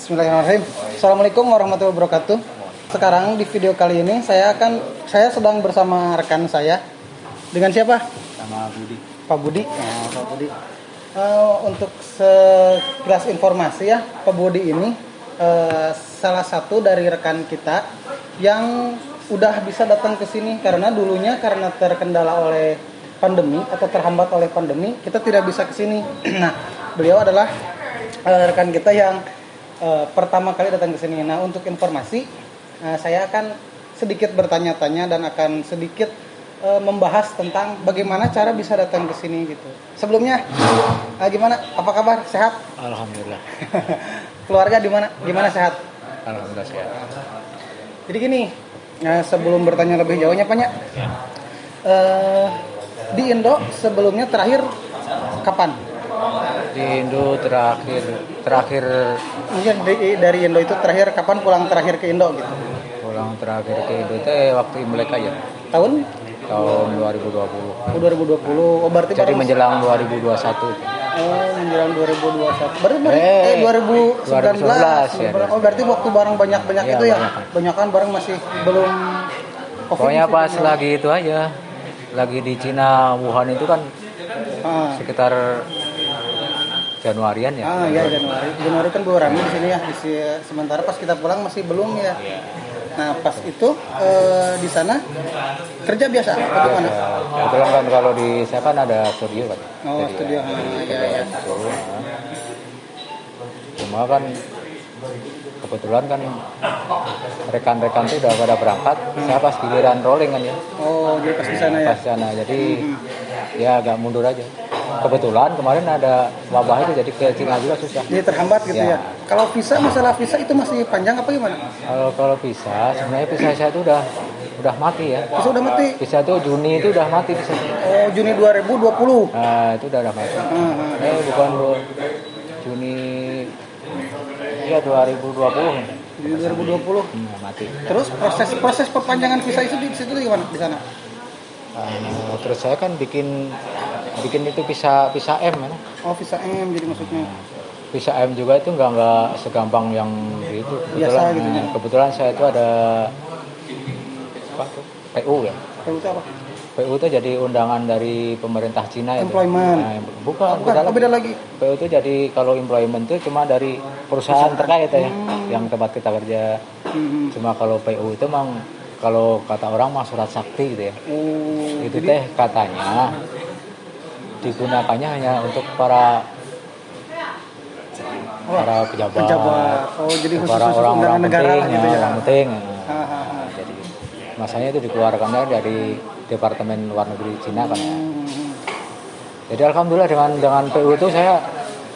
Bismillahirrahmanirrahim. Assalamualaikum warahmatullahi wabarakatuh. Sekarang di video kali ini saya sedang bersama rekan saya. Dengan siapa? Sama Budi. Pak Budi. Nah, Pak Budi. Untuk sekilas informasi ya, Pak Budi ini salah satu dari rekan kita yang udah bisa datang ke sini karena terkendala oleh pandemi atau terhambat oleh pandemi, kita tidak bisa ke sini. Nah, beliau adalah rekan kita yang pertama kali datang ke sini. Nah, untuk informasi, saya akan sedikit bertanya-tanya dan akan sedikit membahas tentang bagaimana cara bisa datang ke sini gitu. Sebelumnya, gimana? Apa kabar? Sehat? Alhamdulillah. Keluarga gimana sehat? Alhamdulillah sehat. Jadi gini, sebelum bertanya lebih jauhnya, Pak, ya. Di Indo sebelumnya terakhir kapan? Di Indo terakhir Mungkin dari Indo itu terakhir kapan pulang terakhir ke Indo gitu? pulang terakhir ke Indo itu waktu Imlek aja. Tahun 2020. 2020. Oh, berarti Jadi baru menjelang 2021. menjelang 2021. Berarti 2019. ya. Oh, berarti waktu barang banyak Iya, itu ya. banyak. Banyakan barang masih belum Covid. Pokoknya sih, pas belum. lagi itu aja. Lagi di Cina, Wuhan itu kan sekitar Januarian ya. Iya, Januari kan gue rame di sini ya. Sementara pas kita pulang masih belum ya. Iya. Nah, pas itu di sana kerja biasa atau gimana? Kebetulan kan kalau di saya kan ada studio kan. Oh, Jadi, studio. Iya. Cuma kan kebetulan kan rekan-rekan itu udah pada berangkat, saya pas giliran rolling kan ya. Oh, jadi pas di sana ya. Pas sana, jadi ya agak mundur aja. Kebetulan kemarin ada wabah itu, jadi ke Cina juga susah. Jadi terhambat gitu ya. Ya. Kalau masalah visa itu masih panjang apa gimana? Kalau visa, sebenarnya visa saya itu udah mati ya. Visa udah mati. Visa itu Juni itu udah mati visa. Oh, Juni 2020. Nah, itu udah mati. Bukan Juni ya 2020. Juni 2020. Mati. Terus proses perpanjangan visa itu di situ gimana di sana? Terus saya kan bikin itu visa M ya. Oh, visa M jadi maksudnya. Visa M juga itu nggak segampang yang gitu. Biasa gitu ya. Kebetulan saya itu ada apa tuh? PU ya. PU itu apa? PU itu jadi undangan dari pemerintah Cina itu. Employment. Nah, bukan, beda lagi. PU itu jadi kalau employment itu cuma dari perusahaan terkait ya, yang tempat kita kerja. Cuma kalau PU itu memang kalau kata orang mah surat sakti gitu ya. Itu teh katanya digunakannya hanya untuk para pejabat. Oh, jadi khusus para orang-orang negara penting, gitu ya. orang penting. Jadi masanya itu dikeluarkannya dari Departemen Luar Negeri Cina kan ya. Jadi alhamdulillah dengan PU itu saya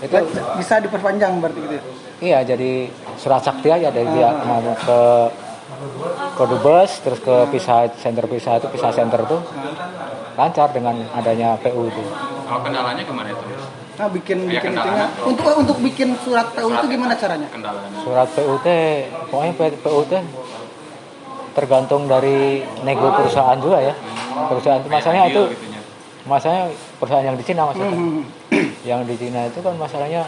itu bisa diperpanjang berarti gitu. Iya, jadi surat sakti aja dari dia mau ke dubes, terus ke visa center tuh lancar dengan adanya PU itu. Kalau kendalanya gimana itu? Nah, bikin itunya. Untuk bikin surat PU itu gimana caranya? Kendalanya. Surat PU teh, pokoknya PU teh tergantung dari nego perusahaan juga ya. Perusahaan itu masalahnya perusahaan yang di Cina maksudnya. Yang di Cina itu kan masalahnya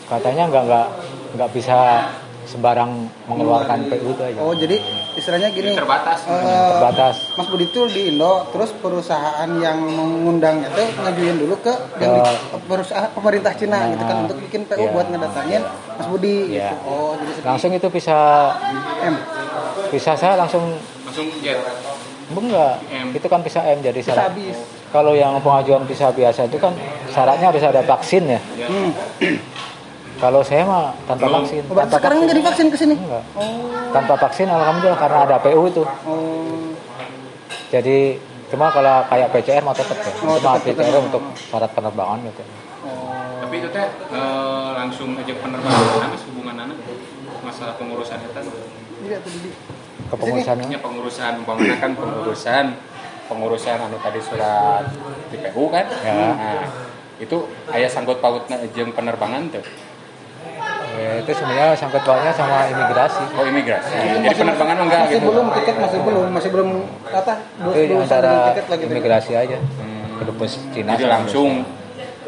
katanya nggak bisa sembarang mengeluarkan PU itu aja. Oh, jadi istilahnya gini. Terbatas. Terbatas. Mas Budi itu di Indo, terus perusahaan yang mengundangnya itu ngajuin dulu ke yang perusahaan pemerintah Cina gitu kan untuk bikin PU buat ngedatangin Mas Budi gitu. Oh, jadi langsung itu bisa M. Visa saya langsung jet. enggak. Itu kan visa M jadi Bisa syarat. habis. Kalau yang pengajuan visa biasa itu kan syaratnya harus ada vaksin ya. Kalau saya mah tanpa vaksin. Oh, berarti sekarang nggak divaksin ke sini? Enggak. Tanpa vaksin alhamdulillah karena ada PU itu. Jadi cuma kalau kayak PCR mah tetap ya. Cuma PCR untuk syarat penerbangan gitu. Tapi itu teh langsung aja penerbangan hubungan anak masalah pengurusan itu. Iya, tadi. Kepengurusannya. Ya pengurusan anu tadi surat di PU kan? Ya. Nah, itu aya sangkut pautna jeung penerbangan tuh. Itu sebenarnya sangkut pautnya sama imigrasi. Oh, imigrasi. Jadi penerbangan enggak gitu. Masih belum kata Itu belum antara tiket lagi. imigrasi aja. Ke dubes Cina. Jadi langsung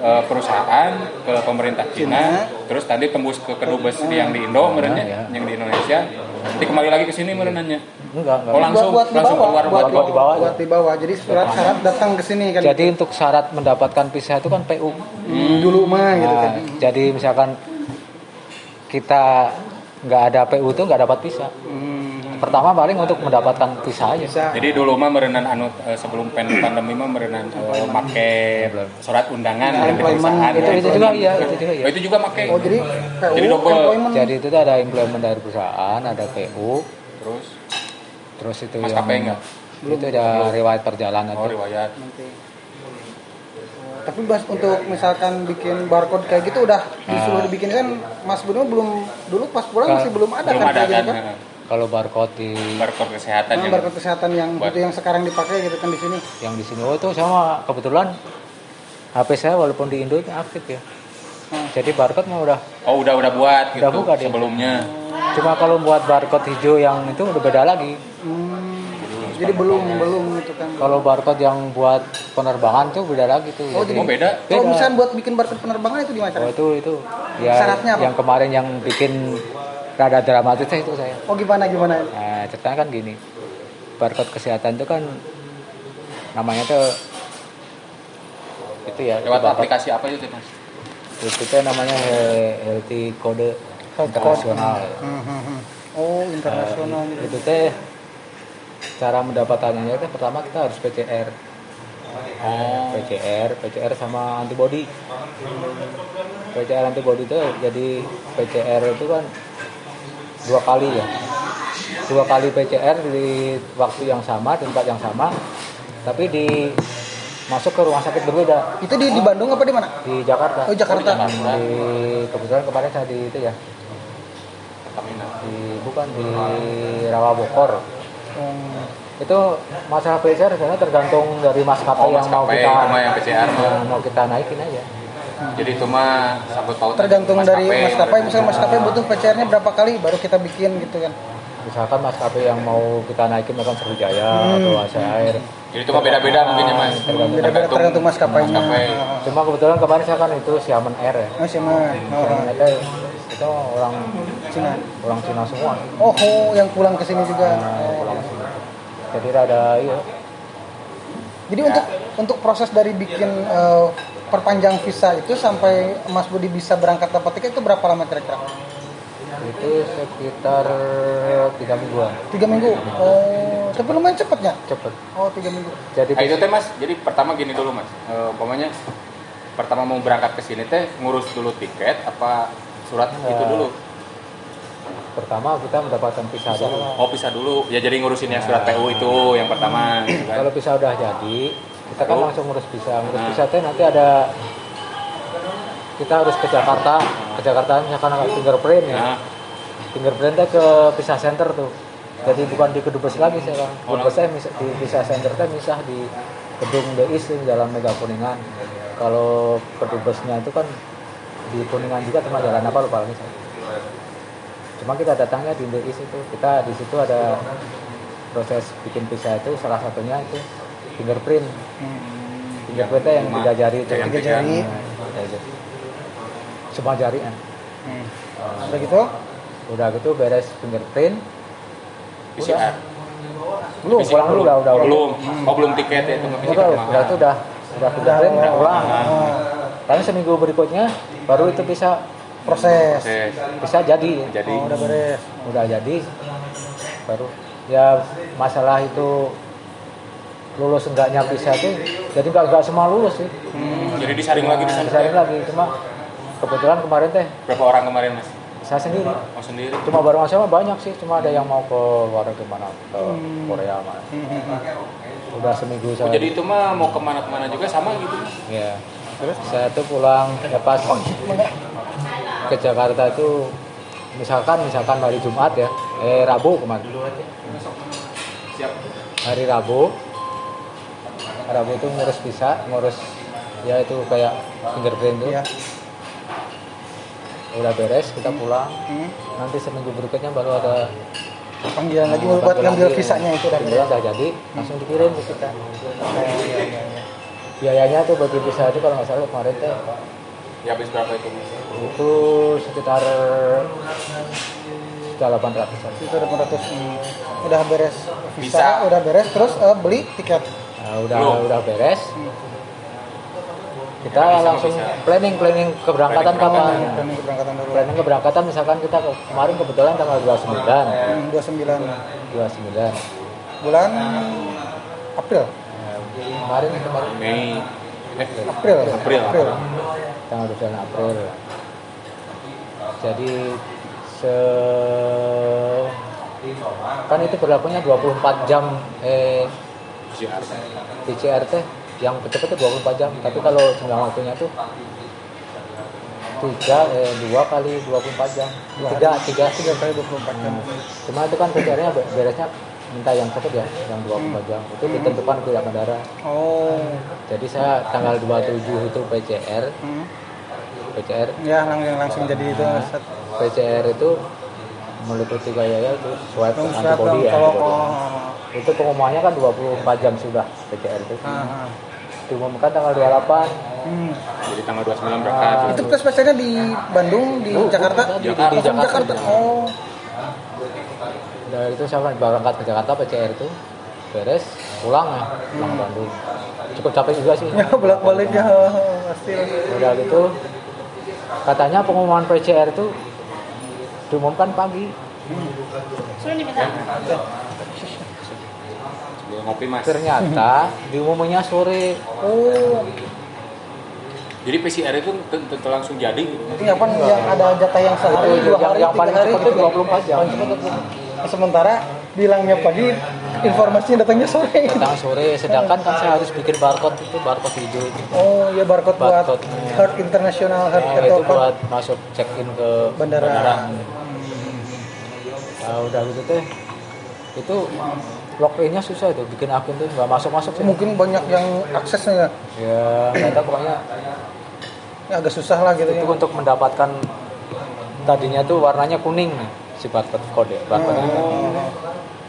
perusahaan ke pemerintah Cina, terus tadi tembus ke kedubes yang di Indo merennya, yang di Indonesia. Nanti kembali lagi ke sini merenanya. Enggak. Oh langsung keluar buat dibawa. Jadi surat syarat datang ke sini kan. Jadi untuk syarat mendapatkan visa itu kan PU. Dulu mah gitu kan. Jadi misalkan kita nggak ada PU itu nggak dapat visa. Pertama paling untuk mendapatkan visa aja. Jadi dulu mah merenan sebelum pandemi mah merenan make surat undangan dari perusahaan. Itu juga iya. Oh, itu juga make. Oh jadi PU, jadi double. Jadi itu tuh ada implement dari perusahaan, ada PU, terus itu maskapai yang itu ada riwayat perjalanan. Oh, riwayat. Tapi untuk misalkan bikin barcode kayak gitu udah disuruh dibikin kan Mas Bruno belum dulu pas pulang masih belum ada kan kayak gitu kan. Kalau barcode kesehatan barcode kesehatan yang itu yang sekarang dipakai gitu kan di sini. Yang di sini itu sama kebetulan HP saya walaupun di Indo itu aktif ya. Jadi barcode mah udah buat gitu buka sebelumnya. Cuma kalau buat barcode hijau yang itu udah beda lagi. Jadi belum itu kan. Kalau barcode yang buat penerbangan tuh beda lagi tuh. Oh, jadi beda. Kalau misalnya buat bikin barcode penerbangan itu gimana? Oh, itu ya syaratnya apa? Yang kemarin yang bikin rada dramatisnya itu saya. Oh gimana? Nah, ceritanya kan gini. Barcode kesehatan itu kan namanya tuh itu ya. Lewat aplikasi apa itu Mas? Itu tuh namanya Healthy Code Internasional. Oh internasional. Itu teh cara mendapatkannya itu pertama kita harus PCR. PCR sama antibody. PCR antibody itu jadi PCR itu kan 2 kali ya. 2 kali PCR di waktu yang sama, tempat yang sama, tapi masuk ke rumah sakit berbeda. Itu di Bandung apa di mana? Di Jakarta. Oh Jakarta. Kebetulan kemarin saya di itu ya. Bukan di Rawabokor. Itu masalah PCR sebenarnya tergantung dari maskapai yang mau kita naikin aja. Jadi itu mah sangkut paut tergantung dari maskapai. Misalnya maskapai butuh PCR-nya berapa kali baru kita bikin gitu kan. Misalkan maskapai yang mau kita naikin misalkan Sriwijaya atau Asia Air. Jadi itu mah beda-beda mungkin ya Mas. Tergantung maskapainya. Cuma kebetulan kemarin saya kan itu Xiamen Air ya. Xiamen itu orang Cina semua. Oh, yang pulang ke sini juga. Pulang ke sini. Jadi rada iya. Jadi untuk proses dari bikin perpanjang visa itu sampai Mas Budi bisa berangkat dapat tiket itu berapa lama kira-kira? Itu sekitar 3 mingguan. 3 minggu? Oh, tapi lumayan cepatnya? Cepet. Oh, 3 minggu. Jadi itu teh Mas, jadi pertama gini dulu Mas. Umpamanya pertama mau berangkat ke sini teh ngurus dulu tiket apa surat itu dulu? Pertama kita mendapatkan visa dulu. Oh, visa dulu. Ya jadi ngurusin yang surat PU itu yang pertama gitu kan. Kalau visa udah jadi, kita kan langsung ngurus visa. Visa teh nanti ada kita harus ke Jakarta. Ke Jakarta misalkan ada fingerprint ya. Fingerprint teh ke visa center tuh. Jadi bukan di kedubes lagi sekarang. Kedubesnya di visa center teh misah di gedung DIS di Jalan Mega Kuningan. Kalau kedubesnya itu kan di Kuningan juga cuma jalan apa lupa lagi saya. Cuma kita datangnya di DIS itu. Kita di situ ada proses bikin visa itu salah satunya itu fingerprint. Fingerprintnya yang 3 jari itu. 3 jari. Semua jari kan. Udah gitu? Udah gitu beres fingerprint. PCR. Belum, pulang dulu udah. Belum. Oh, belum tiket ya itu udah itu udah fingerprint pulang. Tapi seminggu berikutnya baru itu bisa proses. Bisa jadi. Oh, udah beres. Udah jadi baru ya masalah itu lulus enggaknya visa itu jadi enggak semua lulus sih. Jadi disaring lagi cuma kebetulan kemarin teh berapa orang kemarin Mas? Saya sendiri. Oh, sendiri. Cuma bareng sama banyak sih, cuma ada yang mau ke luar kemana, ke Korea mana. Udah seminggu saya. Jadi itu mah mau kemana-kemana juga sama gitu Mas? Iya. Terus saya tuh pulang ya pas ke Jakarta itu misalkan hari Jumat ya, Rabu kemarin. Siap. Hari Rabu itu ngurus visa, ngurus ya itu kayak fingerprint tuh. Iya. Udah beres kita pulang. Nanti seminggu berikutnya baru ada panggilan lagi buat ngambil visanya itu udah jadi langsung dikirim ke kita. biayanya tuh bagi visa itu kalau nggak salah kemarin teh Ya habis berapa itu? itu sekitar 800 an. Itu 800. Udah beres Visa. udah beres terus beli tiket. Nah, Belum. udah beres. Kita Bisa, langsung bisa. planning keberangkatan kapan. Dan keberangkatan dulu. Planning keberangkatan misalkan kita kemarin kebetulan tanggal 29. 29 bulan April. Kemarin Mei. April. tanggal 29 April. Jadi kan itu berlakunya 24 jam PCR. PCR teh yang cepet itu 24 jam, tapi kalau jangka waktunya tuh 2 kali 24 jam. 3 kali 24 jam. Cuma itu kan PCR-nya beresnya minta yang cepet ya, yang 24 jam. Itu ditentukan pihak bandara. Oh. Jadi saya tanggal 27 itu PCR. PCR Ya, langsung jadi itu. PCR itu meliputi kayaknya itu swab Swab antibody ya. kalau antibody. Itu pengumumannya kan 24 jam sudah PCR itu. Diumumkan tanggal 28. Jadi tanggal 29 berangkat. Itu tes PCR-nya di Bandung, di Jakarta? Di Langsung Jakarta. Oh. Dari itu saya berangkat ke Jakarta PCR itu beres pulang ya, pulang ke Bandung. Cukup capek juga sih. Ya, bolak-baliknya pasti. Udah gitu katanya pengumuman PCR itu diumumkan pagi. Dia ngopi Mas. Ternyata diumumnya sore. Oh. Jadi PCR itu tentu langsung jadi gitu. Itu yang ada jatah yang sehari, 2 hari, yang 3 paling hari. cepat itu 24 jam. Sementara bilangnya pagi, informasinya datangnya sore. Datang sore, sedangkan kan saya harus bikin barcode hijau itu. Oh, ya barcode buat Barcode-nya. Heart International Heart Nah, itu atau buat masuk check in ke bandara. Nah, udah gitu teh. Itu login-nya susah itu, bikin akun tuh nggak masuk sih. Mungkin banyak yang aksesnya ya. Ya, nggak tahu pokoknya Ya, agak susah lah gitu itu ya. untuk mendapatkan tadinya tuh warnanya kuning nih, si barcode kode. Barcode-nya.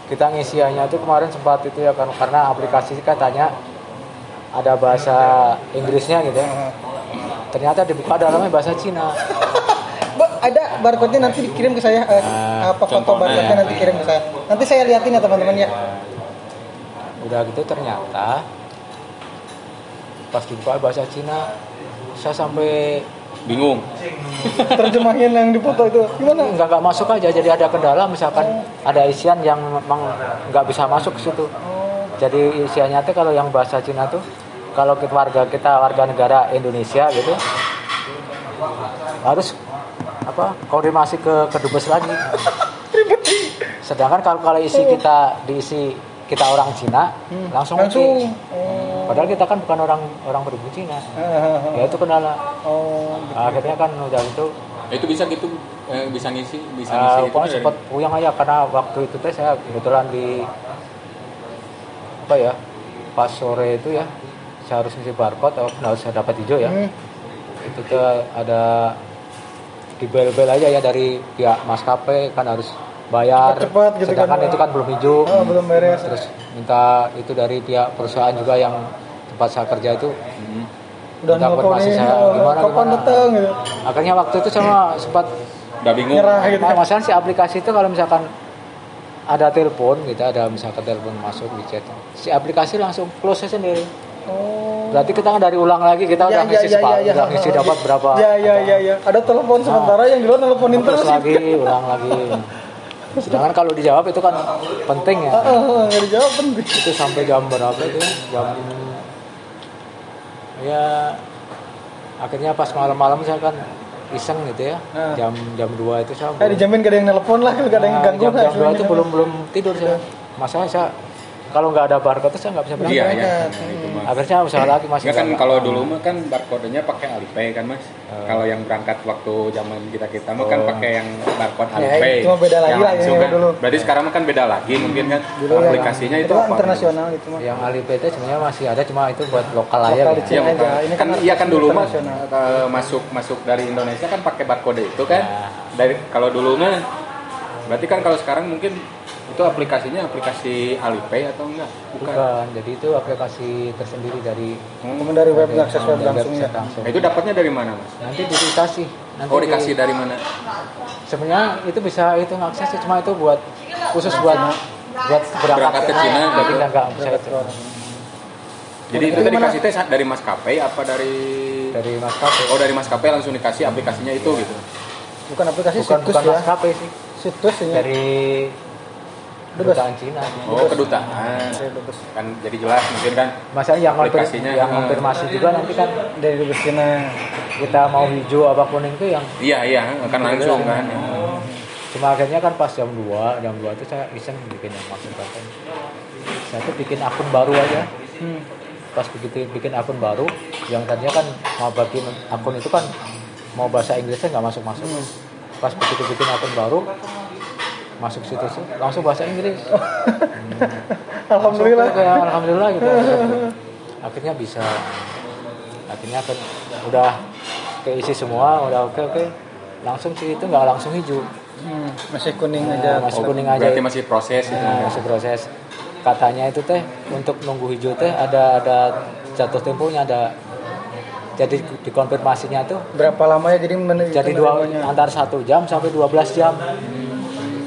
Kita ngisiannya tuh kemarin sempat itu ya kan karena aplikasi katanya ada bahasa Inggrisnya gitu ya. Ternyata dibuka dalamnya bahasa Cina. Ada barcode-nya nanti dikirim ke saya. Apa foto contohnya barcode-nya ya. nanti kirim ke saya. Nanti saya liatin ya teman-teman ya. Udah gitu ternyata pas dibuka bahasa Cina saya sampai Bingung. Terjemahin yang di foto itu gimana? nggak masuk aja, jadi ada kendala misalkan ada isian yang memang nggak bisa masuk ke situ. Jadi isiannya tuh kalau yang bahasa Cina tuh kalau warga negara Indonesia gitu harus koordinasi ke kedubes lagi. Sedangkan kalau diisi kita orang Cina langsung. Padahal kita kan bukan orang berburu Cina. Ya itu kendala. Akhirnya kan udah itu. Itu bisa gitu bisa ngisi itu Pokoknya sempat puyeng aja karena waktu itu teh saya kebetulan pas sore itu ya saya harus ngisi barcode atau harus saya dapat hijau ya. Itu tuh ada di bel-bel aja ya dari pihak maskapai kan harus bayar. Cepat gitu sedangkan kan. itu kan belum hijau. Belum beres. Terus minta itu dari pihak perusahaan juga yang tempat saya kerja itu. Udah minta konfirmasi saya kapan datang gitu. Akhirnya waktu itu sama sempat udah bingung. Nyerah gitu. masalah si aplikasi itu kalau misalkan ada telepon gitu, ada misalkan telepon masuk di chat, si aplikasi langsung close sendiri. Berarti kita kan dari ulang lagi, kita udah ngisi udah ngisi dapat berapa. Ya. Ada telepon sementara yang di luar teleponin terus terus. lagi ulang lagi. Sedangkan kalau dijawab itu kan penting ya. Nggak dijawab penting. Itu sampai jam berapa itu ya? Akhirnya pas malam-malam saya kan iseng gitu ya. Jam 2 itu saya. Dijamin gak ada yang nelpon lah, gak ada yang ganggu. Jam 2 itu belum tidur saya. Masalahnya saya kalau nggak ada barcode itu saya nggak bisa berangkat. Iya. Itu mah. Akhirnya usaha lagi masih. Kan kalau dulu mah kan barcode-nya pakai Alipay kan Mas. Kalau yang berangkat waktu zaman kita mah kan pakai yang barcode Alipay. Itu mah beda lagi yang lah langsung ya kan. dulu. Berarti sekarang mah kan beda lagi mungkin kan. Aplikasinya itu Itu apa? internasional itu mah. Yang Alipay itu sebenarnya masih ada, cuma itu buat lokal aja. Lokal di gitu. Cina Iya, aja. Ini kan iya kan dulu mah internasional. masuk dari Indonesia kan pakai barcode itu kan. Dari kalau dulu mah berarti kan kalau sekarang mungkin Itu aplikasinya aplikasi Alipay atau enggak? Bukan. Jadi itu aplikasi tersendiri dari Dari web akses web langsung ya. langsung. Nah, itu dapatnya dari mana, Mas? Nanti dikasih. Nanti Dikasih dari mana? Sebenarnya itu bisa itu ngakses, cuma itu buat khusus buat Berangkat ke Cina, jadi gitu. nggak bisa itu. Jadi itu tadi dikasih teh dari maskapai apa dari maskapai. Oh, dari maskapai langsung dikasih aplikasinya itu gitu. Bukan aplikasi, Bukan situs ya. maskapai sih. Situs ini. Dari kedutaan Cina. Oh, kedutaan. Kan jadi jelas mungkin kan. Masalahnya yang aplikasinya konfirmasi juga nanti kan dari dubes Cina. Kita mau hijau apa kuning itu yang Iya, akan langsung kan. Cuma akhirnya kan pas jam 2 itu saya iseng bikin yang maksud konten. Saya tuh bikin akun baru aja. Pas begitu bikin akun baru, yang tadinya kan mau bikin akun itu kan mau bahasa Inggrisnya nggak masuk. Pas begitu bikin akun baru, masuk situ langsung bahasa Inggris. Alhamdulillah. Alhamdulillah gitu. Akhirnya bisa. Akhirnya kan udah keisi semua, udah oke. Langsung sih itu nggak langsung hijau. Masih kuning aja. Masih kuning aja. Berarti masih proses itu. Masih proses. Katanya itu teh untuk nunggu hijau teh ada jatuh temponya, ada. Jadi dikonfirmasinya tuh berapa lama ya jadi antara 1 jam sampai 12 jam.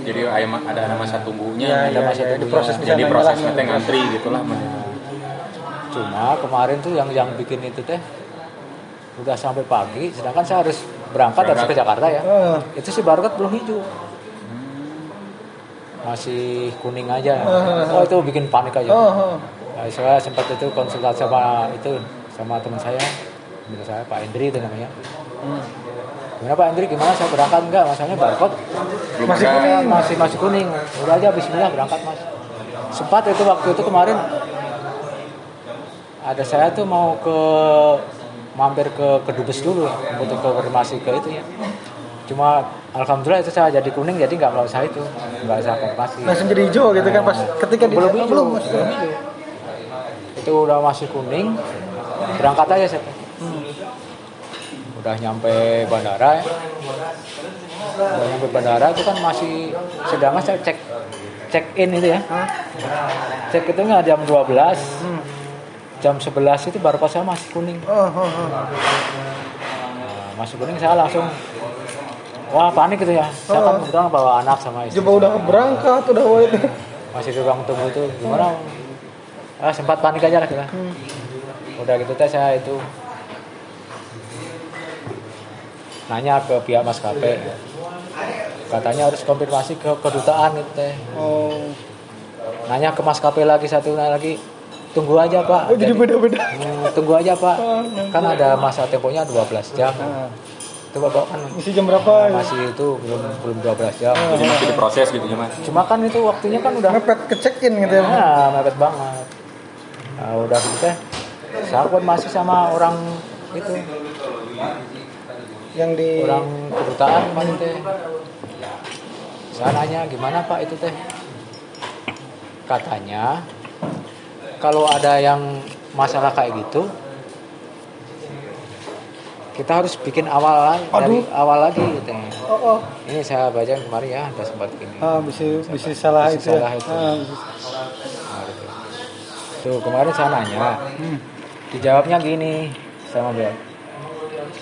Jadi ada masa tunggunya, ada masa tunggunya. Proses jadi prosesnya teh ngantri gitulah. Cuma kemarin tuh yang bikin itu teh udah sampai pagi, sedangkan saya harus berangkat ke Jakarta ya. Itu si barcode belum hijau. Masih kuning aja. Oh, itu bikin panik aja. Nah, saya sempat itu konsultasi sama teman saya Pak Hendri itu namanya. Gimana Pak Hendri, gimana saya berangkat enggak? Masalahnya barcode masih kuning. Masih kuning. Udah aja bismillah berangkat Mas. Sempat itu waktu itu kemarin ada saya tuh mau mampir ke dubes dulu untuk konfirmasi ke itu ya. Cuma alhamdulillah itu saya jadi kuning, jadi nggak usah konfirmasi. Langsung jadi hijau gitu kan pas ketika belum hijau. Itu udah masih kuning, berangkat aja saya. Udah nyampe bandara itu kan masih sedangkan saya check in itu ya. Cek itu nggak jam 12. Jam 11 itu barcode saya masih kuning. Masih kuning, saya langsung wah panik gitu ya. Saya kan kebetulan bawa anak sama istri. Coba udah berangkat, udah wait. Masih di ruang tunggu itu gimana? Sempat panik aja lah kita. Udah gitu saya itu nanya ke pihak maskapai. Katanya harus konfirmasi ke kedutaan itu teh. Nanya ke maskapai lagi lagi. Tunggu aja Pak. Jadi beda-beda. Tunggu aja Pak. Kan ada masa temponya 12 jam. Itu Bapak kan masih jam berapa? Masih itu belum 12 jam. Jadi masih diproses gitu ya Mas. Cuma kan itu waktunya kan udah mepet ke check-in gitu ya. Nah, mepet banget. Nah, udah gitu teh. Saya pun masih sama orang itu. Yang di orang kedutaan kemarin teh. Saya nanya gimana Pak itu teh. Katanya kalau ada yang masalah kayak gitu, kita harus bikin dari awal lagi gitu. Ini saya baca kemarin ya, ada sempat ini. Bisa salah itu. Tuh kemarin saya nanya, dijawabnya gini sama beliau.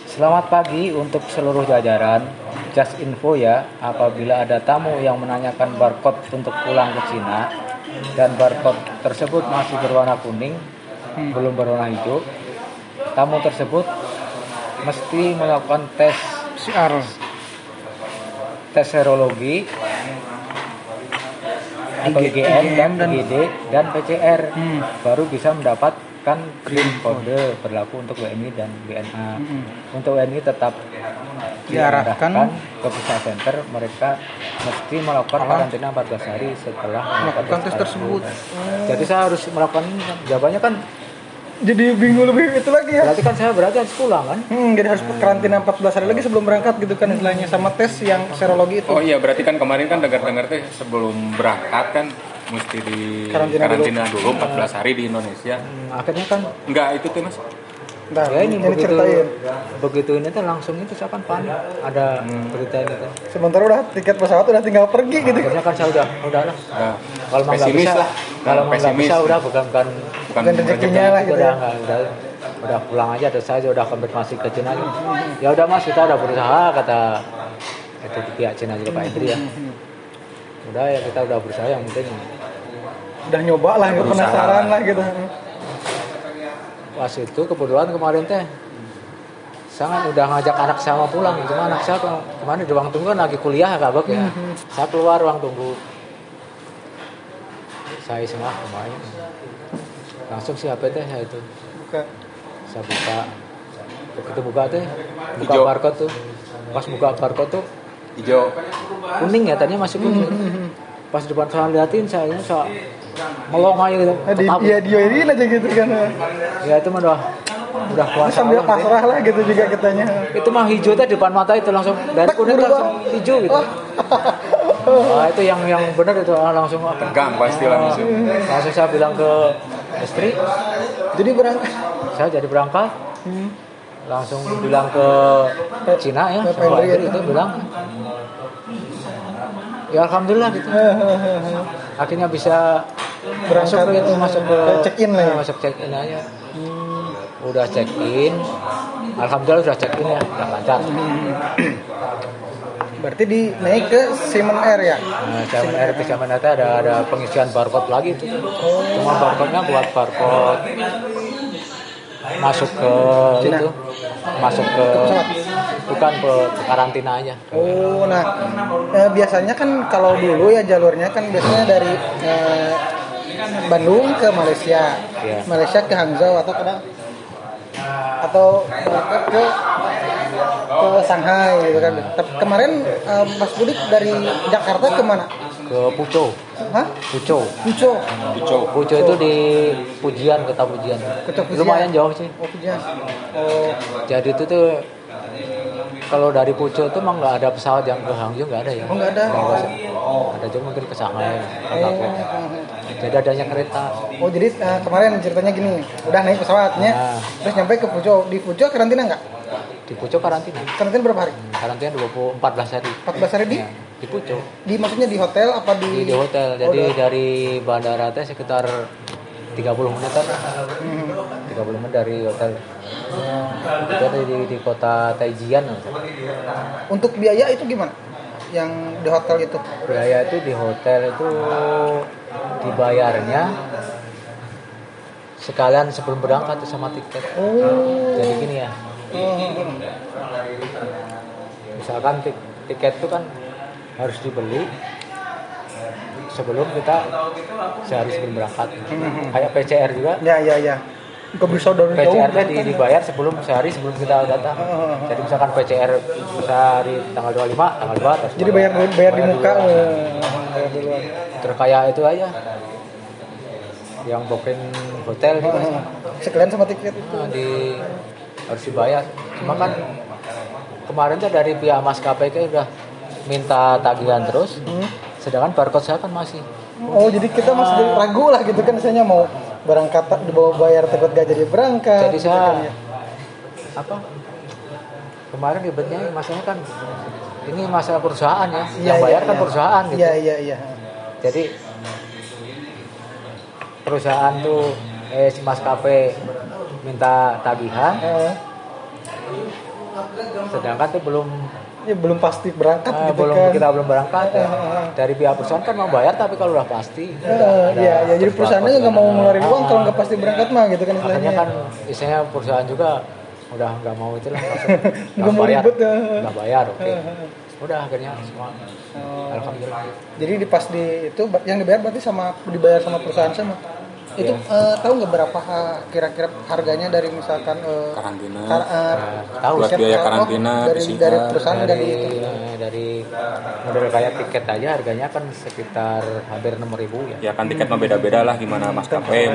Selamat pagi untuk seluruh jajaran. Just info ya, apabila ada tamu yang menanyakan barcode untuk pulang ke Cina dan barcode tersebut masih berwarna kuning, belum berwarna hijau, tamu tersebut mesti melakukan tes PCR, tes serologi, IgM dan IgD dan PCR, baru bisa mendapatkan green kode berlaku untuk WNI dan WNA. Untuk WNI tetap diarahkan ke visa center, mereka mesti melakukan karantina 14 hari setelah melakukan tes tersebut. Jadi saya harus melakukan ini kan. Jawabannya kan jadi bingung lebih itu lagi ya. Berarti kan saya harus pulang kan? Jadi harus karantina 14 hari lagi sebelum berangkat gitu kan istilahnya, sama tes yang serologi itu. Oh iya, berarti kan kemarin kan dengar-dengar teh sebelum berangkat kan mesti di karantina dulu 14 hari di Indonesia. Akhirnya kan enggak itu tuh Mas. Nah, Ya ini begitu ceritain. begitu ini tuh langsung itu saya kan panik ada berita ini tuh. Sementara udah tiket pesawat udah tinggal pergi gitu. Akhirnya kan saya udah lah. Nah, Kalau memang nggak pesimis bisa, lah. kalau memang nggak Pesimis. bisa udah bukan Bukan rezekinya lah gitu. udah nggak udah pulang aja. Terus saya udah konfirmasi ke Cina aja. Ya udah mas, kita udah berusaha, kata itu di pihak Cina juga Pak Indri ya. Udah ya kita udah berusaha, yang penting Udah nyoba lah, nggak Berusaha. penasaran lah gitu. pas itu kebetulan kemarin teh sangat udah ngajak anak saya mau pulang, cuma anak saya kemarin di ruang tunggu kan lagi kuliah kak Bok ya. Saya keluar ruang tunggu, saya iseng kemarin langsung siapa teh saya itu Buka. saya buka, begitu buka teh buka Hijau. barcode tuh, pas buka barcode tuh Hijau. kuning ya, tadinya masih kuning. Pas depan saya liatin, saya melong aja gitu. Nah, Tetap. dia dioin aja gitu kan. Ya itu mah udah kuasa Sambil Allah, pasrah lah gitu juga kitanya. itu mah hijau teh depan mata itu langsung dari kuning berubah. langsung hijau gitu. Nah, itu yang benar itu langsung Tegang pasti langsung. langsung saya bilang ke istri, Jadi berangkat. saya jadi berangkat, langsung bilang ke Cina ya, Ke sama Pendri Indri itu bilang ya alhamdulillah gitu, akhirnya bisa Berangkat, masuk gitu, masuk ke check-in lah ya? masuk check in aja. Udah check in, alhamdulillah sudah check in ya, udah lancar. Berarti naik ke Simon Air ya? Nah, zaman itu ada pengisian barcode lagi itu. Cuma barcode-nya buat barcode masuk ke Cina. itu, masuk ke bukan ke karantina aja. Oh, nah biasanya kan kalau dulu ya jalurnya kan biasanya dari Bandung ke Malaysia, Iya. Malaysia ke Hangzhou atau berangkat ke Shanghai gitu kan. Tapi kemarin Mas Budik dari Jakarta ke mana? Ke Puchou. Hah? Puchou. Puchou. Hijau. Puchou itu di Pujian, kota Pujian. Kota Pujian. Lumayan jauh sih. Oh, Pujian. Oh, Jadi itu tuh kalau dari Puchou itu emang nggak ada pesawat yang ke Hangzhou, nggak ada ya. Oh, nggak ada. Ada juga mungkin ke Shanghai atau apa. Jadi adanya kereta. oh jadi kemarin ceritanya gini, udah naik pesawatnya, Nah. terus nyampe ke Puchou. Di Puchou karantina nggak? Di Puchou karantina. Karantina berapa hari? Karantina 14 hari. 14 hari di? Ya, di Puchou. Maksudnya di hotel apa Di hotel. Jadi Oh, dari bandara teh sekitar 30 menitan. 30 menit dari hotel. Itu ada di kota Taijian. untuk biaya itu gimana? Yang di hotel itu? Biaya itu di hotel itu dibayarnya sekalian sebelum berangkat sama tiket. Oh. Jadi gini ya, misalkan tiket itu kan harus dibeli sebelum kita sehari sebelum berangkat. Kayak PCR juga, Ya. Nggak bisa dari jauh. PCR nya dibayar sehari sebelum kita datang. Jadi misalkan PCR sehari tanggal 25, tanggal 2 terus Jadi bayar di muka. duluan. Bayar duluan. Terus kayak itu aja yang booking hotel juga sih. Sekalian sama tiket. Nah, harus dibayar. Cuma kan kemarin tuh dari pihak maskapai itu udah minta tagihan terus, sedangkan barcode saya kan masih. Oh, jadi kita masih ragu lah gitu kan, misalnya mau berangkat dibawa bayar takut gak jadi berangkat. Jadi gitu saya kan, ya. apa? Kemarin ribetnya masalahnya kan ini masalah perusahaan ya, Iya, yang bayar iya, kan iya. perusahaan gitu. Iya. Jadi perusahaan tuh si maskapai minta tagihan, sedangkan tuh Belum pasti berangkat gitu kan. kita belum berangkat ya. Dari pihak perusahaan kan mau bayar, tapi kalau udah pasti Iya, jadi perusahaannya nggak mau ngeluarin uang kalau nggak pasti berangkat mah gitu kan akhirnya istilahnya. kan istilahnya perusahaan juga udah nggak mau itulah, Nggak mau ribet ya. nggak bayar, oke. Udah akhirnya semua alhamdulillah. Jadi itu yang dibayar berarti dibayar sama perusahaan sama. Itu tahu nggak berapa kira-kira harganya dari misalkan Karantina. Tahu Buat siap- biaya apa, karantina, dari PCR. perusahaan dan itu. dari model kayak tiket aja harganya kan sekitar hampir 6.000 ya. Ya kan tiket mah beda-beda lah gimana maskapai.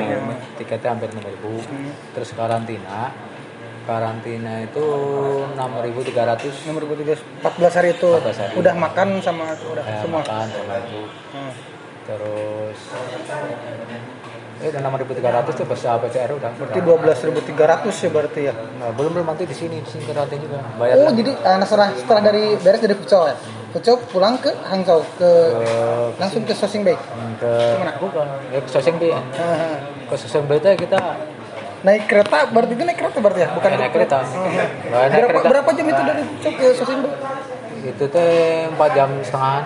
Tiketnya hampir 6.000. Terus karantina itu 6.300. 14 hari itu 14 hari. udah makan sama udah semua. Makan sama itu. Terus Udah 6.300 tuh bersama PCR udah. Berarti 12.300 ya berarti ya. Nah, belum nanti di sini karantina juga. Bayar. Oh, jadi setelah dari beres dari Pucol ya. Pucol pulang ke Hangzhou langsung ke Sosing Bay. Ke mana? Bukan. Ya ke Sosing Bay. Ke Sosing Bay itu kita naik kereta, berarti itu naik kereta berarti ya? Bukan naik kereta. Berapa jam itu dari Pucol ke Sosing Bay? Itu teh 4 jam setengah.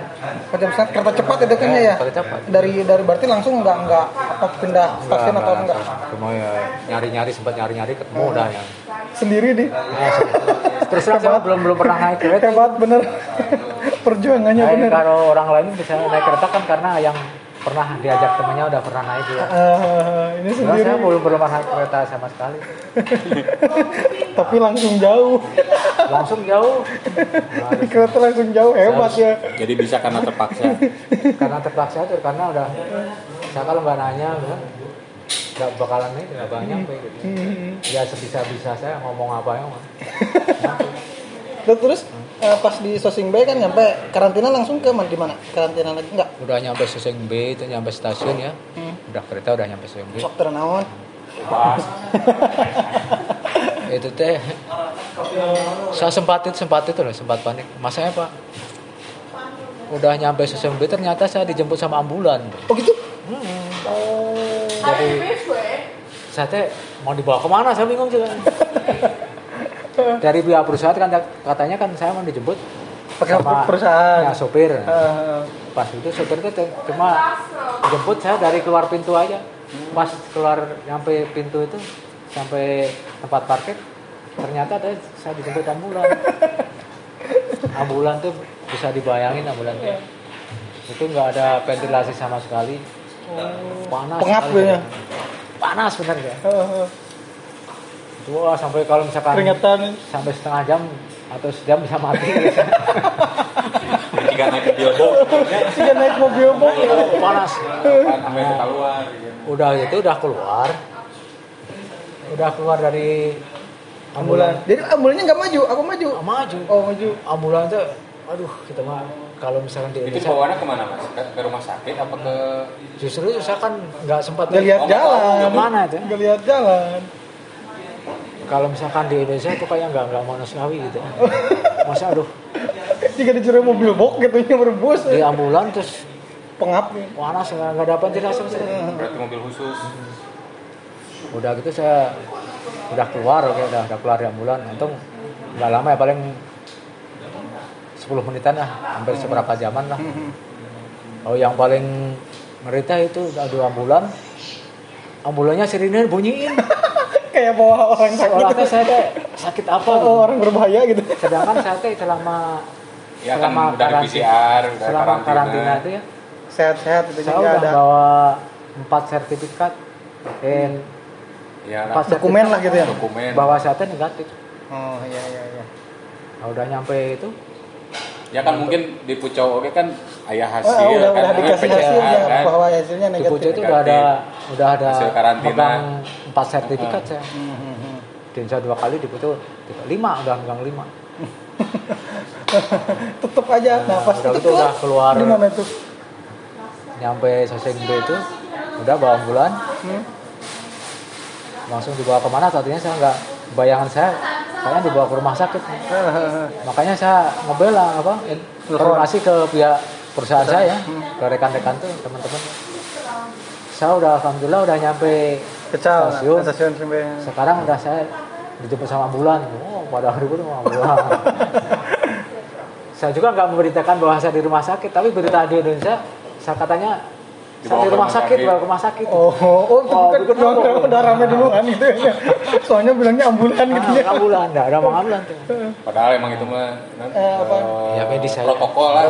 4 jam setengah, kereta cepat itu kayaknya ya? Kereta cepat. Dari berarti langsung nggak apa pindah stasiun atau enggak? Cuma ya nyari-nyari, sempat nyari-nyari ketemu udah ya. Sendiri di? Terus saya belum pernah naik kereta. Hebat bener. Perjuangannya bener. Kalau orang lain bisa naik kereta kan karena yang pernah diajak temannya udah pernah naik ya. Ini sendiri. Saya belum pernah naik kereta sama sekali. Tapi langsung jauh. Langsung jauh. Kereta langsung jauh, hebat ya. Jadi bisa karena terpaksa. Karena terpaksa tuh, karena udah saya kalau nggak nanya nggak bakalan nih, nggak bakal nyampe gitu. Ya sebisa-bisa saya ngomong apa ya. Terus pas di Sosing Bay kan nyampe karantina langsung ke di mana? Karantina lagi enggak? Udah nyampe Sosing Bay itu nyampe stasiun ya. Udah kereta udah nyampe Sosing Bay. Sok ternaon. Itu teh saya sempat panik. Masanya Pak udah nyampe Sosing Bay ternyata saya dijemput sama ambulan. Oh gitu? Jadi saya teh mau dibawa kemana, saya bingung juga. Dari pihak perusahaan kan katanya kan saya mau dijemput pakai sama perusahaan. Ya, sopir. Pas itu sopir itu cuma jemput saya dari keluar pintu aja. Pas keluar nyampe pintu itu sampai tempat parkir ternyata saya dijemput ambulan. Ambulan tuh bisa dibayangin ambulan tuh. Itu nggak ada ventilasi sama sekali. Panas. Pengap ya. Panas benar ya. Wah, sampai kalau misalkan keringetan sampai setengah jam atau sejam bisa mati. Jika naik mobil box panas. Sampai keluar. Udah gitu udah keluar dari ambulan. Jadi ambulannya nggak maju, aku maju. Maju. Oh maju. Ambulan tuh, aduh kita mah kalau misalkan di Itu Indonesia. bawaannya kemana mas? Ke rumah sakit apa ke? Justru saya kan nggak sempat lihat jalan. Kemana itu? Nggak lihat jalan. Kalau misalkan di Indonesia itu kayak nggak manusiawi gitu. Masa aduh. Jika dicuri mobil box gitu nya berbus. Di ambulan terus pengap. Panas nggak ada ventilasi. Berarti mobil khusus. Udah gitu saya udah keluar, udah keluar di ambulan. Untung nggak lama ya, paling 10 menitan lah, hampir seberapa jaman lah. Oh yang paling merita itu aduh ambulannya sirine bunyiin. Kayak bawa orang sakit. Seolah saya sakit apa gitu. Orang berbahaya gitu. Sedangkan saya selama kan udah PCR, udah selama karantina itu ya sehat-sehat itu saya udah ada. bawa 4 sertifikat dan ya, 4 dokumen lah gitu ya. Dokumen. Bahwa saya negatif. Oh iya. Nah, udah nyampe itu. Ya kan mungkin di Pucau oke kan ayah hasil udah kan dikasih PCR, hasilnya kan. bahwa hasilnya Di negatif. Pucau itu udah ada hasil karantina. megang 4 sertifikat saya. Dan saya 2 kali di Pucau 5 udah megang 5. Tetep aja. Nah, pas udah itu udah keluar. Di mana itu? Nyampe Soseng Bay itu udah bawa ambulan. Langsung dibawa kemana tadinya saya nggak, bayangan saya kayaknya dibawa ke rumah sakit. Makanya saya ngebela informasi ke pihak perusahaan saya, ke rekan-rekan tuh, teman-teman. Saya udah alhamdulillah udah nyampe stasiun. Sekarang udah saya dijemput sama ambulan. Oh, pada hari itu ambulan. Saya juga nggak memberitakan bahwa saya di rumah sakit, tapi berita di Indonesia saya katanya saya di rumah sakit, bawa ke rumah sakit. Udah rame duluan gitu ya. Soalnya bilangnya ambulan gitu ya. Ambulan, enggak ada ambulan tuh. Padahal emang itu mah ya medis saya. Protokol lah,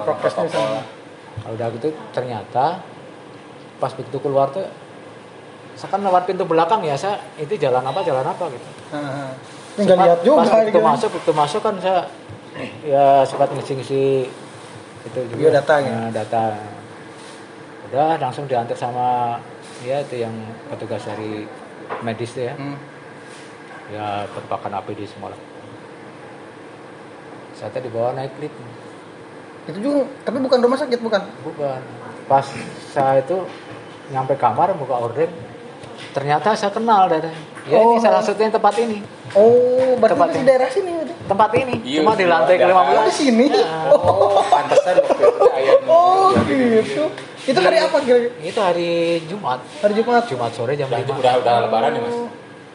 prokesnya sama. Udah gitu ternyata pas begitu keluar tuh saya kan lewat pintu belakang ya, saya itu jalan apa gitu. Tinggal lihat juga. Pas begitu masuk kan saya ya sempat ngisi itu juga data gitu. Data. Udah langsung diantar sama ya itu yang petugas dari medis tuh ya. Ya berpakan APD semua lah. Saya tadi dibawa naik lift. Itu juga, tapi bukan rumah sakit bukan? Bukan. Pas saya itu nyampe kamar buka horden, ternyata saya kenal dari. Ya ini salah satunya tempat ini. Oh, berarti Tempat di ini. daerah sini udah. Tempat ini, Iya, cuma di lantai ada. ke-15. Oh, di sini. Oh, pantesan waktu itu ayam. Oh, gitu. Itu hari apa kira-kira? Itu hari Jumat. Hari Jumat. Jumat sore jam 5. Udah lebaran ya, Mas?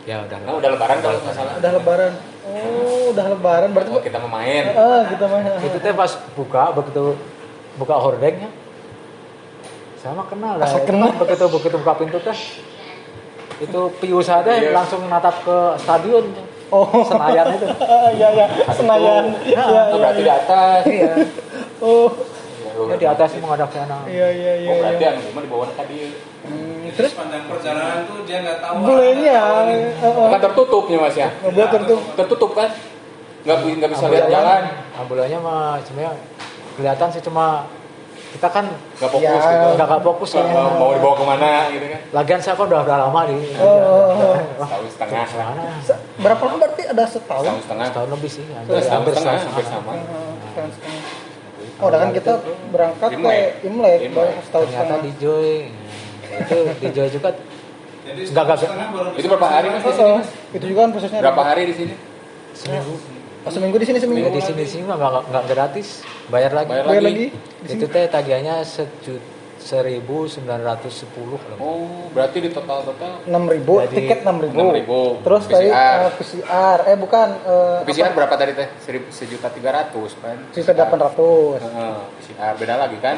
Ya udah. Nah, udah lebaran kalau nggak salah. Udah lebaran. Oh, udah lebaran berarti. Oh, kita mau main. Kita main. Itu teh pas begitu buka hordengnya. Sama kenal lah. Asal Itu kenal. kan begitu buka pintu teh. Itu pius ada Iya. langsung natap ke stadion. Oh, Senayan itu. Iya, Senayan. Iya, Oh, berarti di atas. Iya. Oh, Ya di atas menghadap sana. iya. Oh, berarti anu cuma di bawah tadi. Terus Sepanjang perjalanan tuh dia nggak tahu. bolehnya Kan tertutupnya, Mas ya. ngebuat tertutup. Tertutup kan? Nggak bisa lihat jalan. Ambulannya mah sebenarnya kelihatan sih cuma kita kan Nggak fokus Ya. gitu. nggak fokus Nggak ya. mau dibawa kemana gitu kan. Lagian saya kan udah lama di. Setahun setengah. Mana? Berapa lama berarti ada setahun? Setahun setengah. Setahun lebih sih. Setahun setengah, hampir sama. Setahun setengah. Oh, udah kan kita berangkat ke Imlek. Imlek Imlek. baru setahun Ternyata setengah. di Joy. Itu di Joy juga Jadi Nggak. setengah baru Itu berapa hari Mas di sini? Mas? Itu juga kan prosesnya. Berapa hari di sini? seminggu. Oh, seminggu di sini Ya, seminggu. di sini mah nggak gratis, bayar lagi. Bayar Bayar lagi. lagi. Itu teh tagihannya 1.910 kalau. Oh, berarti di total 6.000 Jadi, tiket 6.000. 6.000. Terus tadi PCR. PCR bukan PCR berapa tadi teh? 1.300.000 kan? sisa 800. PCR beda lagi kan?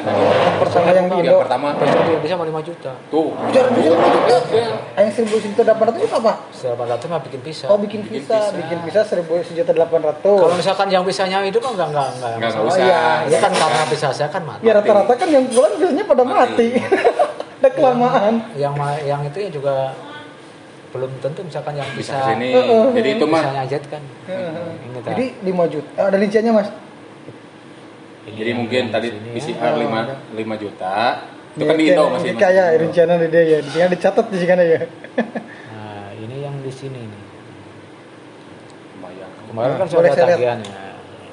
Pertama yang di Indo. Yang pertama Di Indonesia mah 5 juta. tuh. Jual di sini Iya. yang 1.800 itu apa? 800 mah bikin pisah. Oh, bikin visa 1.800. Kalau misalkan yang pisahnya itu kan enggak Nggak masalah. usah. iya. Itu kan karena pisah saya kan mati. Ya rata-rata kan yang pulang biasanya pada mati. Udah kelamaan. Yang itu ya juga belum tentu misalkan yang Bisa bisa sini. Jadi itu mah pisahnya jet kan. Ini tak. Jadi 5 juta. Ada rinciannya, Mas? jadi mungkin tadi Sini ya. PCR 5 juta. Itu kan di Iya, Indo kayak- masih. kayak rinciannya di dia ya. Di sini dicatat di sini ya. Nah, ini yang di sini nih. Lumayan. Kemarin kan Nah, boleh sudah saya lihat. tagihan ya.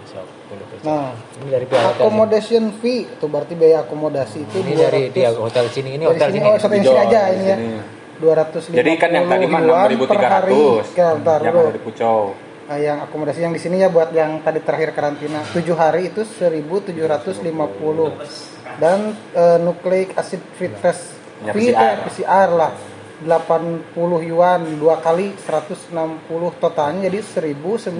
Sok, boleh percaya. Nah, Ini dari pihak hotel. accommodation fee itu berarti biaya akomodasi itu Ini dari dia hotel sini, ini dari hotel sini. sini. Oh, satu yang sini aja ini ya. Sini. 250 Jadi kan yang tadi mah yuan per hari. 6.300 Bentar yang dulu. ada di Pucau. Yang akomodasi yang di sini ya buat yang tadi terakhir karantina 7 hari itu 1.750 dan nucleic acid free test Ya, fee PCR. PCR lah 80 yuan 2 kali 160 totalnya jadi 1.910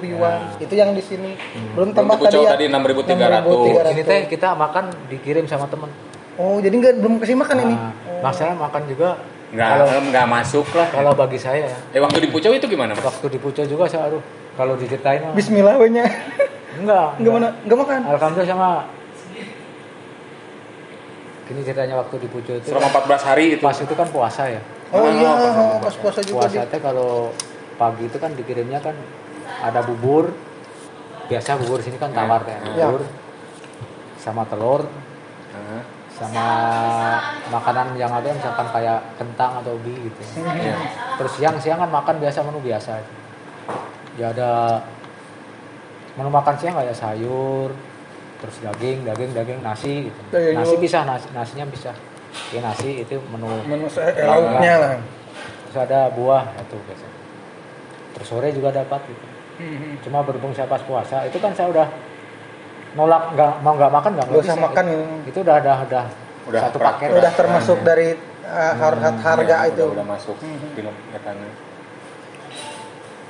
yuan itu yang di sini belum tambah Belum di Pucau tadi ya tadi 6.300. Ini teh kita makan dikirim sama teman. oh jadi belum kasih makan ini Nah, masalah makan juga Nggak masuk lah. kalau bagi saya ya. Waktu di Pucau itu gimana, Mas? Waktu di Pucau juga saya aduh kalau diceritain mah Bismillah wenya enggak enggak makan Alhamdulillah sama ini ceritanya waktu di Pucau itu Selama 14 hari itu. pas itu kan puasa ya. oh iya pas pas puasa juga Puasa teh kalau pagi itu kan dikirimnya kan ada bubur. Biasa bubur sini kan tawar ya. Bubur sama telur Heeh. sama makanan yang ada misalkan kayak kentang atau ubi gitu. Iya. Terus siang-siang kan makan biasa menu biasa. Ya ada menu makan siang kayak sayur, terus daging, nasi gitu. Daging Nasi dulu. bisa, nasinya bisa. Ya nasi itu menu. lauknya lah Terus ada buah itu biasa. Terus sore juga dapat gitu. Cuma berhubung saya pas puasa, itu kan saya udah nolak nggak makan nggak Nggak usah bisa. makan Itu udah Udah satu praktek. paket. udah termasuk dari harga Ya, itu udah masuk film katanya.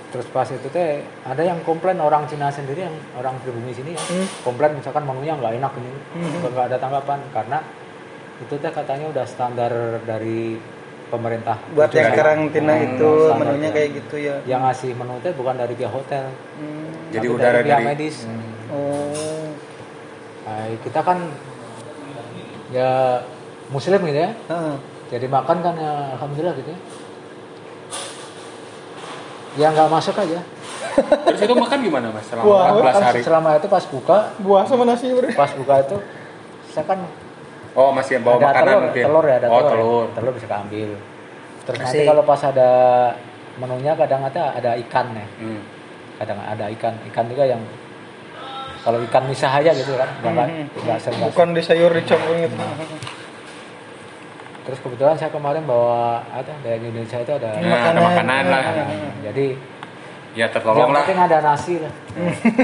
Terus pas itu teh ada yang komplain orang Cina sendiri yang orang pribumi sini ya. Komplain misalkan menunya nggak enak ini. Nggak ada tanggapan karena itu teh katanya udah standar dari pemerintah. buat Itu yang kan. karantina itu standar menunya ya. kayak gitu ya Yang ngasih menu teh bukan dari pihak hotel. Jadi tapi udara pihak dari medis. oh Nah, kita kan ya muslim gitu ya. Heeh. Jadi makan kan ya alhamdulillah gitu ya. Ya nggak masuk aja. Terus itu makan gimana, Mas? Selama Wah, 14 Kan hari. selama itu pas buka buah sama nasi bro pas buka itu saya kan Oh, masih bawa ada makanan telur, mungkin. telur ya ada oh, telur, telur. ya. Telur bisa keambil. Terus nanti Asik. kalau pas ada menunya kadang ada ikan ya, Hmm. kadang ada ikan juga yang kalau ikan misah aja gitu kan, nggak bukan di sayur dicampurin gitu Terus kebetulan saya kemarin bawa dari Indonesia itu ada ada makanan lah. Jadi Ya tertolong yang lah. penting ada nasi lah.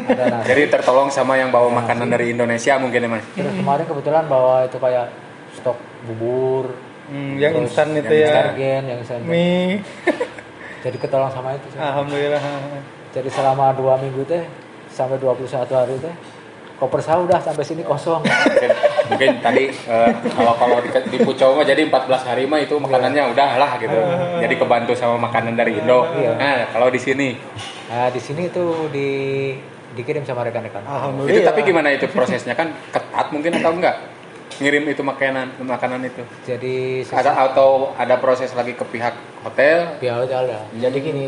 Ada nasi. Jadi tertolong sama yang bawa makanan dari Indonesia mungkin ya Mas. Terus kemarin kebetulan bawa itu kayak stok bubur, yang terus instan itu yang ya. detergen, yang instan. Mie. Jadi ketolong sama itu. Alhamdulillah. Jadi selama 2 minggu teh sampai 21 hari teh koper saya udah sampai sini kosong. Mungkin tadi kalau di Pucau mah jadi 14 hari mah itu makanannya udah lah gitu. Jadi kebantu sama makanan dari Indo. Iya. Nah, kalau di sini Nah, di sini tuh dikirim sama rekan-rekan. Alhamdulillah. itu tapi gimana itu prosesnya kan ketat mungkin atau enggak? Ngirim itu makanan itu. Jadi Atau ada proses lagi ke pihak hotel. pihak hotel ya. Jadi gini,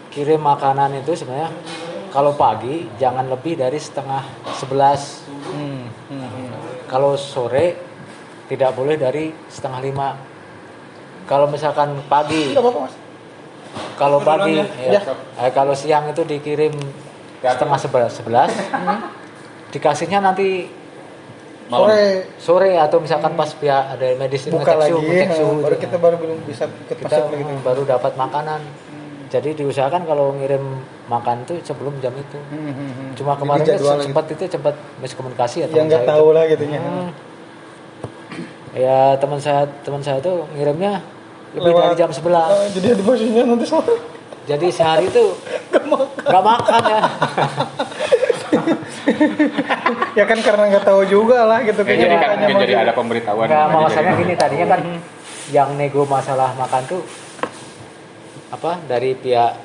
kirim makanan itu sebenarnya kalau pagi jangan lebih dari 10:30. Kalau sore tidak boleh dari 4:30. Kalau misalkan pagi, Enggak apa-apa, Mas. kalau pagi, Ya. kalau siang itu dikirim 10:30, dikasihnya nanti sore atau misalkan pas pihak ada medis Buka ngecek lagi. ngecek suhu Baru itu. kita baru belum bisa ikut Kita masuk lagi. baru dapat makanan. Jadi diusahakan kalau ngirim makan tuh sebelum jam itu. Cuma kemarin Jadi jadwal sempat miskomunikasi ya yang nggak saya tahu itu. lah gitunya. Ya teman saya tuh ngirimnya lebih dari jam 11. Jadi di posisinya nanti sore. Jadi sehari itu nggak makan ya. Ya kan karena nggak tahu juga lah gitu. Ya, jadi kan makanya mungkin mau jadi gitu. ada pemberitahuan. Nggak, aja masalahnya jadi- gini tadinya kan yang nego masalah makan tuh dari pihak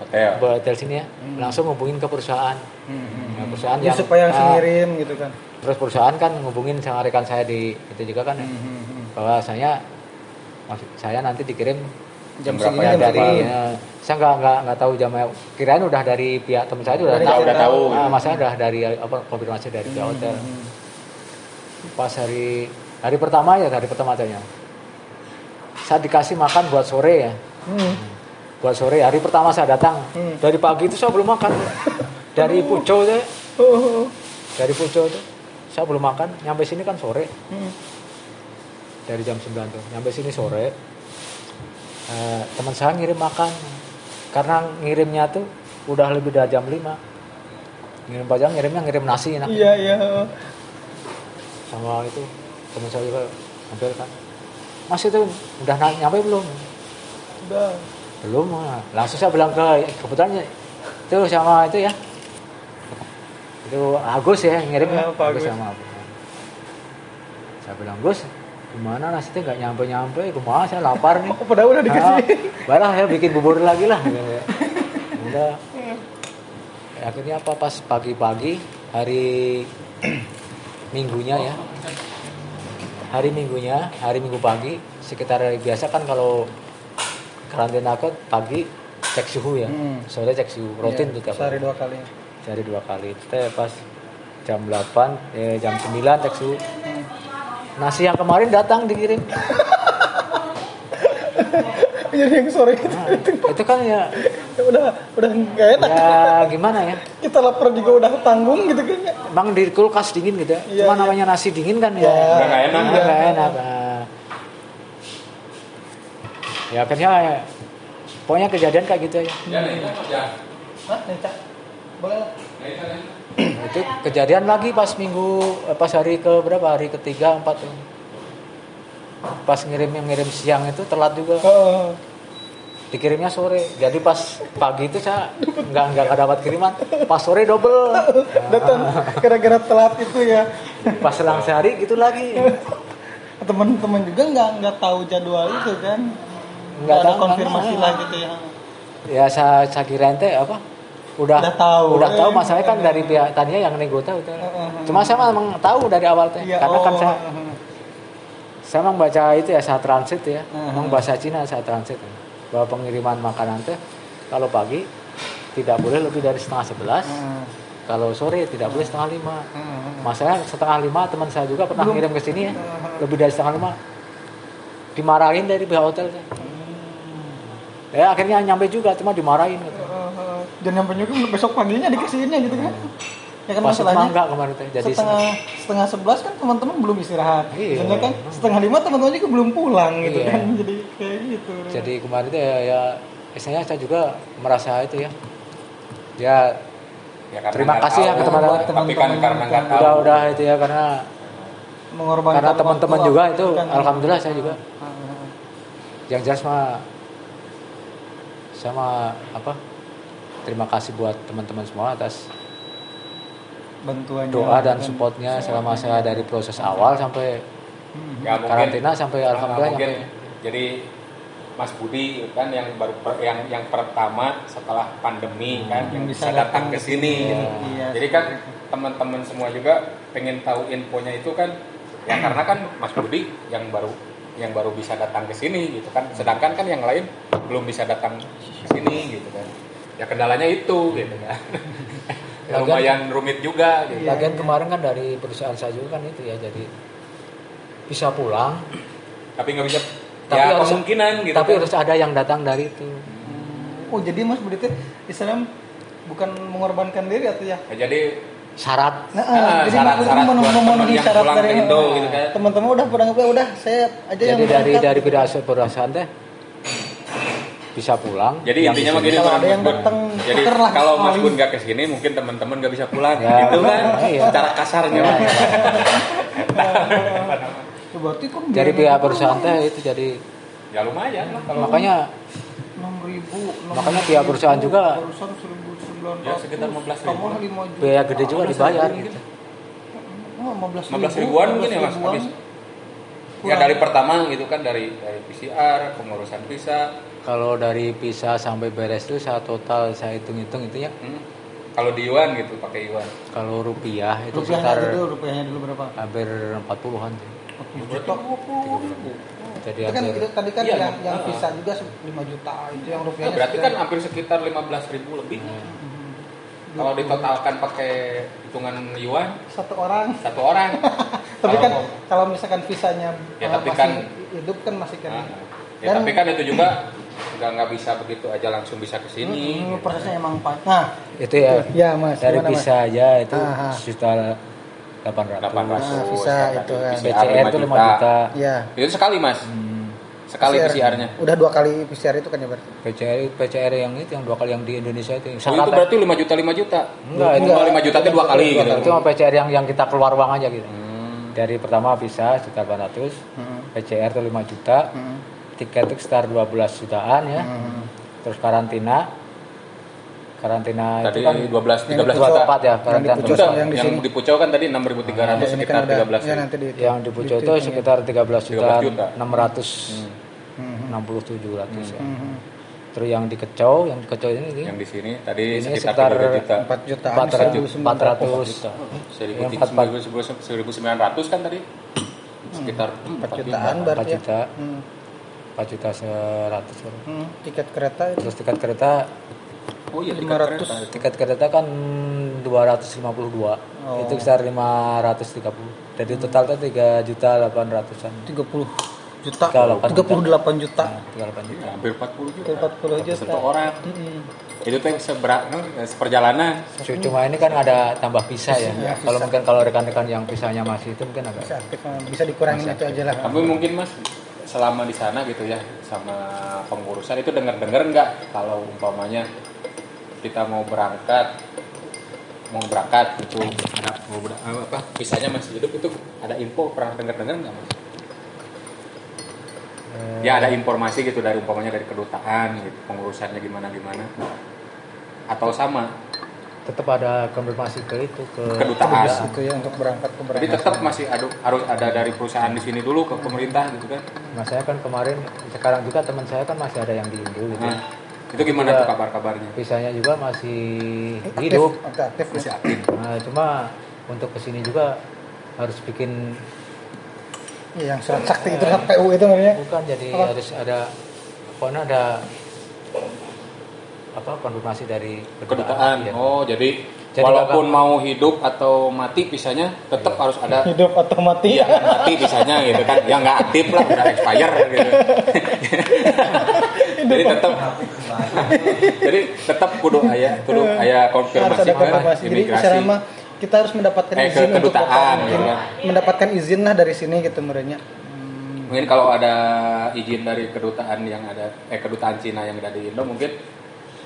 hotel. hotel sini ya langsung ngubungin ke perusahaan. Nah, perusahaan Ya, yang supaya langsung ngirim gitu kan. terus perusahaan kan ngubungin sama rekan saya di itu juga kan ya, bahwa saya nanti dikirim Jam berapa segini ya, jam dari segini. saya nggak tahu jamnya, kirain udah dari pihak teman saya itu udah Udah tahu. masalah udah dari konfirmasi dari pihak hotel. Pas hari pertama tanya saya dikasih makan buat sore ya, buat sore hari pertama saya datang, dari pagi itu saya belum makan. Dari Pucau tuh saya belum makan, nyampe sini kan sore. Dari jam 9 tuh nyampe sini sore. Teman saya ngirim makan, karena ngirimnya tuh udah lebih dari jam 5. Ngirim nasi enak. Iya. Sama itu teman saya juga ambil kan, Mas itu udah nyampe belum? Udah. Belum. Langsung saya bilang kebetulan itu sama itu ya, itu Agus ya ngirim ya, Pak Agus Agus. sama Agus. Saya bilang, Gus gimana nasi itu nggak nyampe kumaha, saya lapar nih. Oh, padahal udah dikasih. Balah ya bikin bubur lagi lah gitu ya. Udah. Akhirnya pas pagi-pagi hari minggunya ya, hari minggu pagi sekitar biasa kan kalau karantina kan pagi cek suhu ya, sore cek suhu rutin tuh tiap Sehari 2 kali. sehari 2 kali. Kita pas jam 8 jam 9 cek suhu. Nasi yang kemarin datang dikirim. Jadi yang sore itu, Nah, itu kan ya udah nggak enak. ya gimana ya? Kita lapar juga udah tanggung gitu kan. Emang di kulkas dingin gitu ya. Iya, Cuma iya. namanya nasi dingin kan ya. Iya. Nggak enak. Nggak enak. Nah. Ya akhirnya pokoknya kejadian kayak gitu ya. Hah, nih, Cak. Boleh lah. Itu kejadian lagi pas hari ke berapa? Hari ketiga, 4 tuh. Pas ngirim siang itu telat juga. Oh. Dikirimnya sore. Jadi pas pagi itu saya nggak dapat kiriman. Pas sore double. Datang gara-gara telat itu ya. Pas selang sehari gitu lagi. Teman-teman juga nggak tahu jadwal itu kan. Nggak Nggak ada tahu, konfirmasi nggak. lah gitu ya. Ya saya kira ente apa? Udah tahu. tahu, masalahnya kan dari pihak tadinya yang nego tahu. Cuma saya memang tahu dari awal teh. Iya, Karena kan oh. saya memang baca itu ya, saat transit ya. Memang bahasa Cina saat transit. Bahwa pengiriman makanan teh kalau pagi tidak boleh lebih dari 10:30. Kalau sore tidak boleh 4:30. Masalahnya 4:30 teman saya juga pernah ngirim ke sini ya. Lebih dari 4:30. Dimarahin dari pihak hotel teh. Ya akhirnya nyampe juga, cuma dimarahin gitu. Dan nyampe juga besok paginya dikasihinnya gitu kan. Ya kan pas masalahnya enggak kemarin teh. Jadi setengah 11 kan teman-teman belum istirahat. Iya. Sebenarnya kan setengah 5 teman-teman juga belum pulang gitu Iya. kan. Jadi kayak gitu. jadi kemarin teh ya istilahnya saya juga merasa itu ya. Ya Ya, karena terima nggak kasih ya tahu. ke teman-teman. Tapi kan Teman-teman karena nggak tahu. udah itu ya karena Mengorbankan teman-teman waktu juga apa itu kan. alhamdulillah saya juga Ah. yang jelas mah sama apa terima kasih buat teman-teman semua atas Bantuannya. doa dan kan. supportnya selama saya dari proses awal sampai Ya, mungkin karantina sampai alhamdulillah mungkin sampai jadi Mas Budi kan yang baru yang pertama setelah pandemi kan yang bisa datang ke sini gitu. Iya. Jadi kan teman-teman semua juga pengen tahu infonya itu kan ya karena kan Mas Budi yang baru bisa datang ke sini gitu kan. Sedangkan kan yang lain belum bisa datang ke sini gitu kan. Ya kendalanya itu gitu kan. Ya, lumayan rumit juga gitu. lagian kemarin kan dari perusahaan saya juga kan itu ya jadi bisa pulang Tapi nggak bisa Tapi ya harus- kemungkinan gitu tapi kan. harus ada yang datang dari itu. Oh, jadi Mas Budi teh Islam bukan mengorbankan diri atau ya? Ya, jadi Syarat Nah, jadi syarat-syarat buat memenuhi teman yang syarat pulang dari ke Indo gitu kan. teman-teman udah saya aja yang jadi berangkat. dari perusahaan teh bisa pulang. Jadi yang intinya di mah sini. gini Kalau Mas ada yang Bun. datang, Jadi tuker lah kalau Mas sekali. Bun gak kesini mungkin teman-teman gak bisa pulang Ya, gitu kan. iya. Secara kasarnya mah. Ya, berarti kan Jadi pihak perusahaan teh itu jadi Ya lumayan lah kalau makanya 6.000 Makanya pihak perusahaan juga barusan 1.900 Ya, sekitar 15.000. tambah 5 juta. biaya gede juga dibayar gitu. Oh, 15 ribuan mungkin ya Mas habis. Ya dari pertama gitu kan dari PCR, pengurusan visa. Kalau dari visa sampai beres itu saya total saya hitung-hitung itu ya. Kalau di yuan gitu pakai yuan. Kalau rupiah itu Rupiahnya dulu berapa? hampir 40-an sih. 40 juta. Jadi Itu kan hampir tadi kan Iya, yang heeh. visa juga 5 juta itu yang Nah, rupiahnya. berarti kan sekian. hampir sekitar 15.000 lebih. Kalau ditotalkan pakai hitungan yuan satu orang. satu orang. Tapi Kalau kan mau- kalau misalkan visanya Ya, tapi masih kan- hidup kan masih kan. Ya, tapi kan itu juga nggak bisa begitu aja langsung bisa ke sini. gitu. prosesnya emang panjang. Nah, itu ya ya Mas. dari gimana, Mas? visa aja itu Ah, ah. sejuta 800. 800 Nah, visa ya, itu tadi. kan. PCR PCR itu 5 juta. Iya. Itu sekali Mas. Sekali PCR-nya. Udah 2 kali PCR itu kan ya berarti. PCR yang itu yang 2 kali yang di Indonesia itu. Oh, itu berarti 5 juta 5 juta. Enggak, itu 5 juta itu 2 kali gitu. itu mah PCR yang kita keluar uang aja gitu. Dari pertama visa sekitar 800, PCR itu 5 juta, tiket itu sekitar 12 jutaan ya. Terus karantina Tadi itu kan 12 yang 13 di Pucau. juta. tepat ya karantina. Yang di Pucau Enggak, yang di yang sini. di Pucau kan tadi 6.300 Ini sekitar kan udah, 13 ya nanti di Yang di Pucau itu sekitar 13 juta 13 juta. 600 ya. Terus yang di Kecau ini Yang di sini tadi Ini sekitar sekitar 3 juta. 4 jutaan 400 1.900 kan tadi. Sekitar 4 jutaan 4 berarti ya. juta Hmm. 4 juta 100. Tiket kereta itu Terus tiket kereta Oh iya 500. 500. tiket kereta kan 252 Oh. itu sekitar 530 jadi total tuh 3 juta 800an 30 juta. 38 juta. 38 juta Ya, hampir 40 juta. 40 juta. Satu orang. Itu teh seperjalanan. cuma ini kan ada tambah visa ya kalau rekan-rekan yang visanya masih itu mungkin agak Bisa aktif, bisa dikurangin itu aja lah. Tapi mungkin Mas selama di sana gitu ya sama pengurusan itu dengar-dengar nggak kalau umpamanya kita mau berangkat itu ada apa visanya masih hidup itu ada info pernah dengar-dengar nggak Mas? Ya ada informasi gitu dari umpamanya dari kedutaan gitu pengurusannya gimana atau sama tetap ada konfirmasi ke itu ke kedutaan. Itu ya untuk berangkat ke Jadi tetap masih harus ada dari perusahaan di sini dulu ke pemerintah gitu kan. Nah saya kan kemarin sekarang juga teman saya kan masih ada yang di Indo gitu Nah, itu gimana tuh kabar-kabarnya? visanya juga masih hidup aktif Masih aktif. nah, cuma untuk kesini juga harus bikin ya, yang surat sakti itu kan PU itu namanya. bukan jadi Apa? harus ada pokoknya ada apa konfirmasi dari Kedutaan. Iya. Oh, jadi Jadi walaupun kakak- mau hidup atau mati visanya tetap harus ada Hidup atau mati. iya mati visanya gitu kan. Ya nggak aktif lah, udah expire gitu. jadi tetap kudu aya Harus konfirmasi ada ke konfirmasi. Jadi imigrasi. secara mah kita harus mendapatkan ke izin untuk kedutaan, bapak, gitu kan. mendapatkan izin lah dari sini gitu merenya. Mungkin kalau ada izin dari kedutaan yang ada kedutaan Cina yang ada di Indo mungkin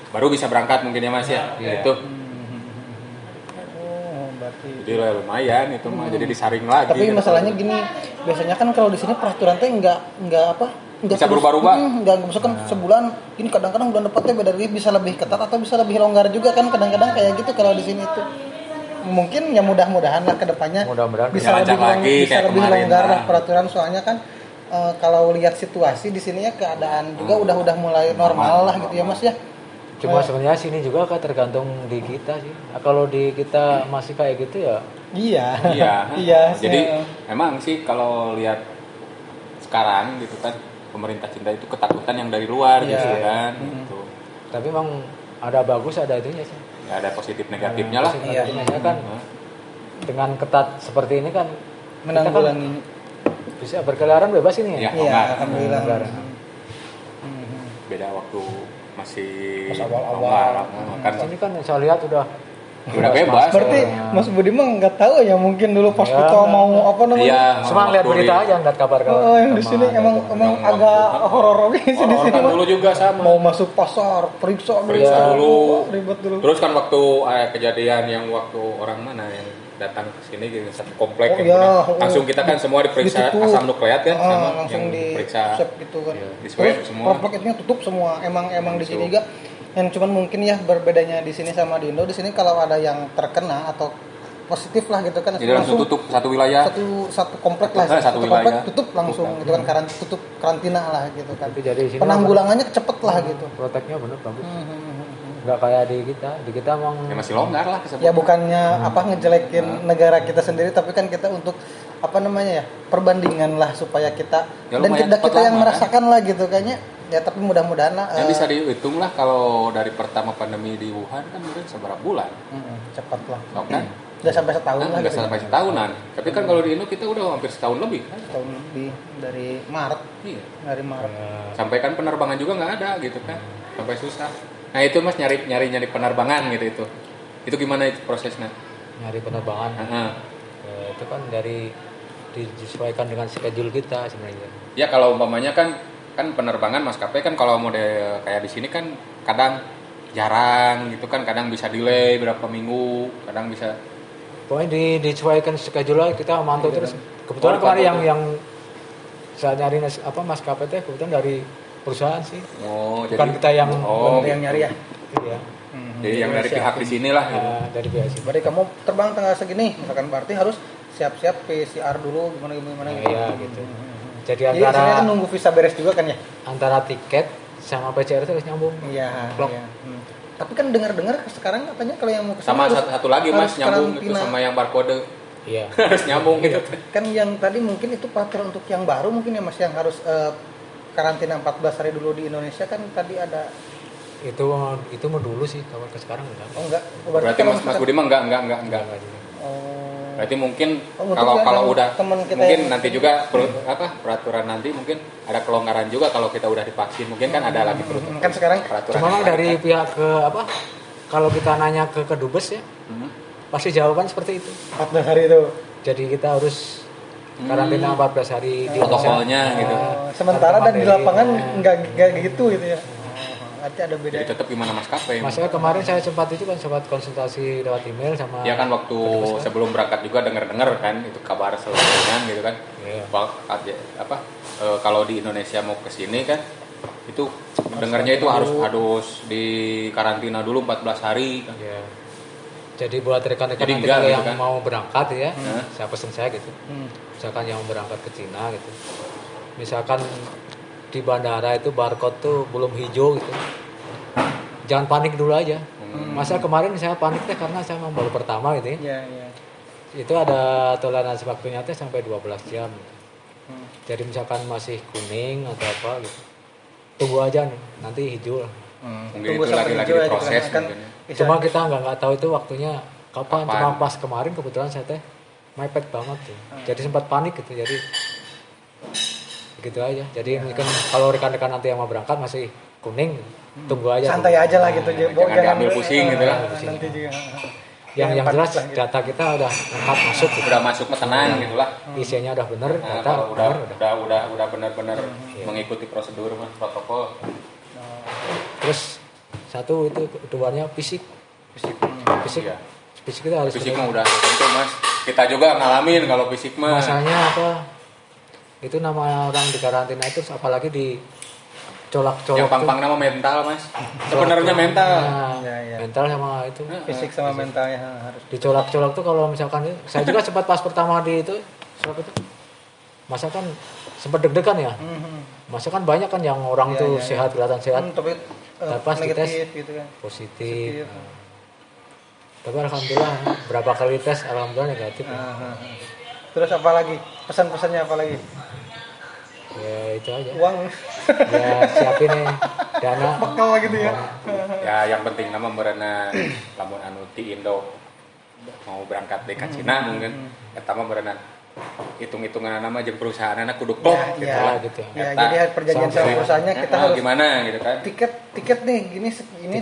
baru bisa berangkat mungkin ya Mas ya. Itu. Oh, berarti. Jadi lumayan itu mah jadi disaring lagi. Tapi gitu. masalahnya gini, biasanya kan kalau di sini peraturan teh nggak apa? Nggak Bisa berubah-ubah. Nggak misalkan sebulan, ini kadang-kadang bulan depannya beda lagi, bisa lebih ketat atau bisa lebih longgar juga kan kadang-kadang kayak gitu kalau di sini tuh. Mungkin ya mudah-mudahan lah kedepannya Mudah-mudahan bisa bisa lebih lancar lagi bisa kayak lebih kemarin longgar lah. lah peraturan soalnya kan kalau lihat situasi di sini ya keadaan juga udah mulai normal lah gitu ya Mas ya. Cuma sebenarnya sini juga kan tergantung di kita sih. Nah, kalau di kita masih kayak gitu ya Iya. Iya. Iya. Jadi ya. emang sih kalau lihat sekarang gitu kan pemerintah Cinta itu ketakutan yang dari luar Iya. gitu kan. Gitu. tapi memang ada bagus ada itunya sih. Ya, ada positif negatifnya lah. Positif Iya. negatifnya kan dengan ketat seperti ini kan Menanggulangi. bisa berkeliaran bebas ini Iya. ya. Iya, Longgar. alhamdulillah. Longgar. Beda waktu masih Pas awal-awal. longgar. Kan Sini kan saya lihat udah bebas. Berarti Mas Budi mah nggak tahu ya mungkin dulu pas Ya, kita mau apa namanya? Iya, cuma lihat waktu berita di- aja nggak kabar Oh, yang di sini emang agak horor sih di Orang sini kan mah. dulu juga sama. Mau masuk pasar, periksa Periksa dulu. ribet dulu. Terus kan waktu kejadian yang waktu orang mana yang datang ke sini gitu satu komplek Oh, yang iya. pernah- langsung kita kan semua diperiksa Ditutup. asam nukleat kan sama Langsung yang di periksa swab gitu kan. di swab Terus semua. kompleknya tutup semua. Emang di sini juga yang cuman mungkin ya berbedanya di sini sama di Indo. Di sini kalau ada yang terkena atau positif lah gitu kan Jadi langsung tutup satu wilayah. satu komplek lah Satu komplek wilayah. tutup langsung gitu kan tutup karantina lah gitu kan. Tapi jadi sini Penanggulangannya cepet lah gitu. proteknya bener bagus. Nggak kayak di kita emang Ya masih longgar lah kesebut. Ya bukannya apa ngejelekin negara kita sendiri tapi kan kita untuk apa namanya ya perbandingan lah supaya kita Ya, dan lumayan kita cepet yang lama, merasakan lah gitu kayaknya ya tapi mudah-mudahan lah Ya bisa dihitung lah kalau dari pertama pandemi di Wuhan kan mungkin seberapa bulan. cepat lah Tau kan? udah sampai setahun lah Nggak gitu sampai setahunan. Tapi kan kalau di Indo kita udah hampir setahun lebih kan. setahun lebih dari Maret Iya. dari Maret Sampai kan penerbangan juga nggak ada gitu kan. Sampai susah. Nah itu Mas nyari penerbangan gitu itu. Itu gimana itu prosesnya? nyari penerbangan. Heeh. Itu kan dari disesuaikan dengan schedule kita sebenarnya. Ya kalau umpamanya kan penerbangan maskapai kan kalau model kayak di sini kan kadang jarang gitu kan, kadang bisa delay berapa minggu, kadang bisa. Pokoknya disesuaikan schedule aja, kita mantau terus. Kebetulan Oh, kemarin dipantau yang saya nyari maskapai teh kebetulan dari perusahaan sih. Oh, Bukan kita yang yang nyari ya Iya. Jadi yang dari pihak di sinilah gitu. Dari pihak sini. berarti kamu terbang tanggal segini misalkan berarti harus siap-siap PCR dulu gimana Iya gitu. Jadi Jadi istilahnya kan antara nunggu visa beres juga kan ya tiket sama PCR itu harus nyambung. iya Blok. iya. Tapi kan dengar-dengar sekarang katanya kalau yang mau ke Sama satu lagi Mas harus nyambung itu karantina. sama yang barcode. Iya. Harus nyambung gitu. Kan yang tadi mungkin itu peraturan untuk yang baru mungkin ya Mas yang harus karantina 14 hari dulu di Indonesia kan tadi ada Itu mau dulu sih, kalau ke sekarang enggak. oh enggak Berarti kalau Mas misalkan- Budi mah enggak. Enggak juga. oh Berarti mungkin Oh, untuk kalau yang kalau udah teman kita mungkin yang- nanti juga peraturan nanti mungkin ada kelonggaran juga kalau kita udah divaksin. Mungkin kan ada lagi kan sekarang peraturan. Cuma yang dari lain kan. pihak ke kalau kita nanya ke kedubes ya, pasti jawaban seperti itu. 14 hari itu Jadi kita harus karantina 14 hari di Protokolnya Indonesia. gitu. sementara dan di Materi. lapangan enggak gitu gitu ya berarti ada beda Jadi tetap gimana maskapai. Maksudnya kemarin saya sempat konsultasi lewat email sama Ya kan waktu sebelum berangkat juga dengar kan itu kabar selengkapnya gitu kan. Iya. Kalau di Indonesia mau ke sini kan itu dengarnya itu harus di karantina dulu 14 hari kan. Ya. Jadi buat rekan-rekan Jadi nanti enggak kalau gitu yang kan. mau berangkat ya, Hmm. saya pesen saya gitu. Misalkan yang mau berangkat ke Cina gitu. Misalkan di bandara itu barcode tuh belum hijau gitu. Jangan panik dulu aja. Masa kemarin saya panik teh karena saya memang baru pertama gitu ya. iya Itu ada toleransi waktunya teh sampai 12 jam. Jadi misalkan masih kuning atau apa gitu. Tunggu aja nih, nanti hijau lah. Mungkin Tunggu itu sampai lagi hijau aja, diproses kan mungkin ya. Cuma kita nggak tahu itu waktunya kapan. Kapan? Cuma pas kemarin kebetulan saya teh mepet banget tuh. Jadi sempat panik gitu. Jadi gitu aja. Jadi mungkin kalau rekan-rekan nanti yang mau berangkat masih kuning, tunggu aja. santai aja lah gitu Jangan diambil pusing gitu kan. nanti juga yang jelas padat lah gitu. data kita udah lengkap masuk gitu. Udah masuk mah tenang gitulah. Isinya udah bener, Nah, data kalau bener, udah benar-benar mengikuti prosedur mah protokol. Terus satu itu keduanya fisik Iya. fisik itu harus Fisik mah udah tentu Mas. Kita juga ngalamin kalau fisik mah. masalahnya apa itu nama orang di karantina itu apalagi di colak-colok Yang pang-pang nama mental Mas. Sebenarnya mental. Ya. mental sama itu Fisik sama mentalnya harus. dicolak-colak tuh kalau misalkan saya juga sempat pas pertama di itu swab itu masa kan sempat deg-degan ya masa kan banyak kan yang orang Iya, tuh iya, sehat kelihatan sehat Tapi pas negatif dites gitu kan. positif. Tapi alhamdulillah berapa kali tes alhamdulillah negatif. Terus apa lagi? Pesan-pesannya apa lagi? Ya itu aja. Uang Ya siapin nih dana. bekal gitu ya. Ya yang penting nama berenang lamun anu ti Indo mau berangkat ke Cina mungkin eta mah berenang hitung-hitungan nama jeung perusahaan anak kudu klop gitu Ya, lah. gitu. Ya, Eta. jadi perjanjian sama Sampai- perusahaannya kita Nah, harus gimana gitu kan. tiket nih gini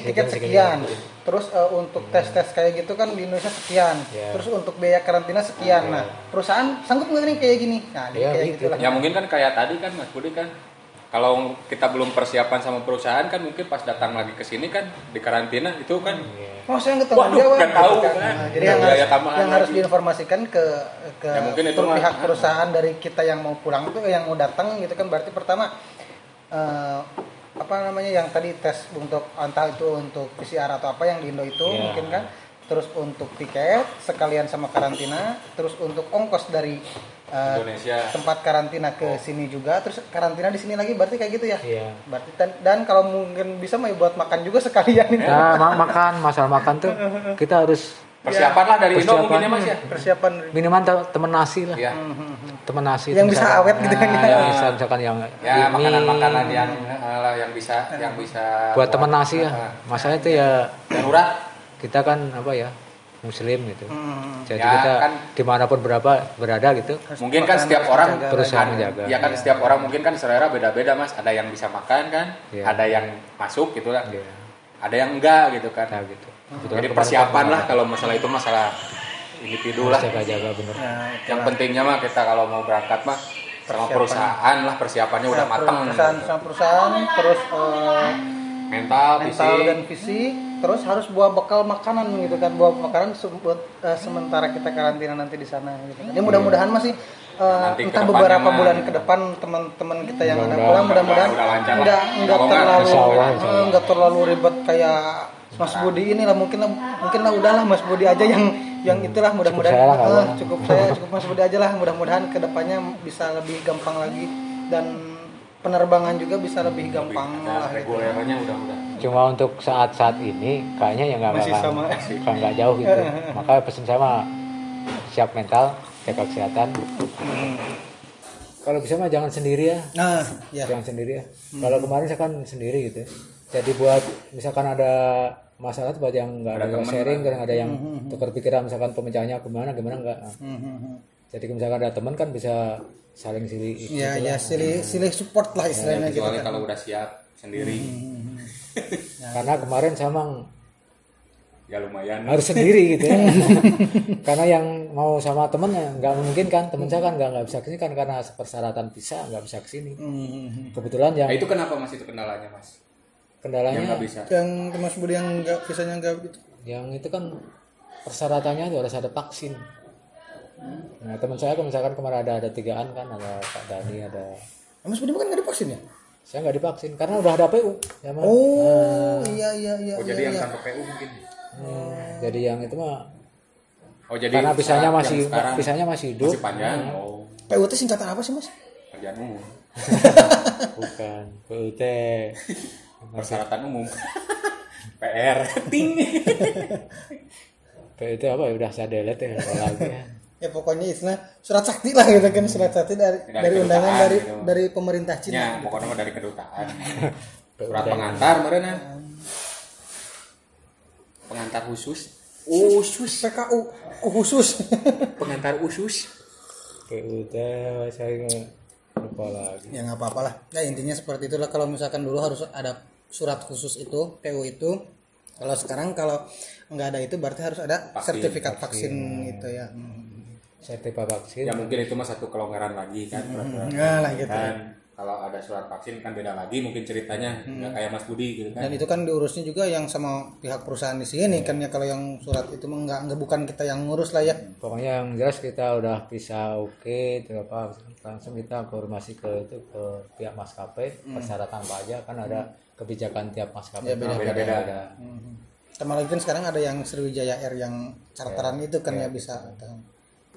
tiket sekian. Terus untuk tes kayak gitu kan di Indonesia sekian. Ya. Terus untuk biaya karantina sekian. Nah, perusahaan sanggup nggak nih kayak gini? Nah, Ya, kayak gitu. gitulah. Ya mungkin kan kayak tadi kan Mas Budi kan kalau kita belum persiapan sama perusahaan kan mungkin pas datang lagi ke sini kan di karantina itu kan Oh, saya nggak tahu Waduh, nggak tahu gitu kan. Nah, jadi Ada yang biaya harus, tambahan yang harus lagi. diinformasikan ke Ya, mungkin itu mah. pihak perusahaan dari kita yang mau pulang itu yang mau datang gitu kan berarti pertama apa namanya yang tadi tes untuk entah itu untuk PCR atau apa yang di Indo itu Ya. mungkin kan terus untuk tiket sekalian sama karantina terus untuk ongkos dari Indonesia. tempat karantina ke sini juga terus karantina di sini lagi berarti kayak gitu ya Iya. berarti dan kalau mungkin bisa mau buat makan juga sekalian itu Nah, makan masalah makan tuh kita harus Persiapan lah dari Indo Persiapan. mungkin ya Mas ya. persiapan minimal temen nasi lah. Ya. Temen nasi yang itu bisa misalkan- awet gitu kan Nah, ya. yang bisa misalkan yang Ya ini makanan-makanan yang bisa buat temen nasi ya. Masalahnya itu ya darurat. kita kan apa ya muslim gitu. Jadi Ya, kita kan. dimanapun berada gitu Mungkin kan setiap orang berusaha kan- menjaga. Ya kan setiap orang mungkin kan selera beda-beda Mas. Ada yang bisa makan kan, Iya. ada yang masuk gitu lah. Iya. Ada yang enggak gitu kan. Nah, gitu. Jadi persiapan lah kalau masalah itu masalah individu lah. Jaga-jaga bener. Nah, Yang pentingnya mah kita kalau mau berangkat mah sama perusahaan lah persiapannya udah matang. perusahaan terus Mental, mental fisik. dan fisik terus harus bawa bekal makanan gitu kan bawa makanan sementara kita karantina nanti di sana gitu kan. Ya mudah-mudahan masih Nanti entah ke beberapa depannya bulan mah. ke depan teman-teman kita yang ada Mudah-mudahan. pulang mudah-mudahan Udah lancar lah. enggak Kalau enggak, terlalu insya Allah, insya Allah. enggak terlalu ribet kayak Mas Budi ini lah mungkin lah udahlah Mas Budi aja yang itulah mudah-mudahan saya lah, nggak apa-apa. cukup Mas Budi aja lah mudah-mudahan kedepannya bisa lebih gampang lagi dan penerbangan juga bisa lebih gampang lah Ada gitu. regulernya udah. Cuma untuk saat-saat ini kayaknya ya Masih sama. nggak jauh gitu. Makanya pesan saya mah siap mental, jaga kesehatan. Kalau bisa mah jangan sendiri ya. Nah, ya. Jangan sendiri ya. Kalau kemarin saya kan sendiri gitu. Jadi buat misalkan ada masalah tuh buat yang nggak Ada ada temen sharing, kadang ada yang tukar pikiran misalkan pemecahannya gimana enggak. Jadi misalkan ada teman kan bisa saling silih. Ya silih support lah istilahnya gitu Kecuali kan. kalau udah siap sendiri. Karena kemarin saya emang Ya lumayan. harus sendiri gitu ya. Karena yang mau sama temen ya nggak mungkin kan, temen saya kan nggak bisa kesini kan karena persyaratan visa nggak bisa kesini. Kebetulan yang Nah, itu kenapa Mas itu kendalanya Mas? Yang kendalanya nggak bisa. Yang Mas Budi yang enggak visanya enggak gitu. yang itu kan persyaratannya itu harus ada vaksin. Nah teman saya kan misalkan kemarin ada 3an kan, ada Pak Dani, ada Mas Budi bukan enggak divaksin ya? saya nggak divaksin karena udah ada PU. Ya, Mas. Oh, iya. Oh jadi yang kantor PU mungkin. Jadi yang itu mah Oh jadi karena visanya saat masih yang sekarang visanya masih hidup. masih panjang. Oh, PU itu singkatan apa sih, Mas? kerjaan umum. Bukan PU teh. Persyaratan umum. PR. Ting. PU itu apa ya udah saya delete ya apa lagi ya. Ya pokoknya istilah surat sakti lah gitu kan, surat sakti dari Dari undangan kedutaan, dari gitu. dari pemerintah Cina. Ya, pokoknya mah dari kedutaan. Surat pengantar meureunna. Pengantar khusus. Khusus. PKU khusus. Pengantar khusus. PU teh saya lupa lagi. Ya nggak apa-apa lah. Ya intinya seperti itulah kalau misalkan dulu harus ada surat khusus itu PU itu Kalau sekarang kalau nggak ada itu berarti harus ada Vaksin. sertifikat vaksin itu ya. sertifikat vaksin. Ya mungkin itu mah satu kelonggaran lagi kan. peraturan. Nah, lah gitu. Kan kalau ada surat vaksin kan beda lagi mungkin ceritanya, nggak kayak Mas Budi gitu kan. Dan itu kan diurusnya juga yang sama pihak perusahaan di sini kan ya, kalau yang surat itu mah nggak bukan kita yang ngurus lah ya. Pokoknya yang jelas kita udah bisa oke, itu apa langsung kita koordinasi ke pihak maskapai, persyaratan apa aja kan ada kebijakan tiap maskapai. Ya, beda-beda. Beda-beda. Sama lagi kan sekarang ada yang Sriwijaya Air yang charteran itu kan ya bisa.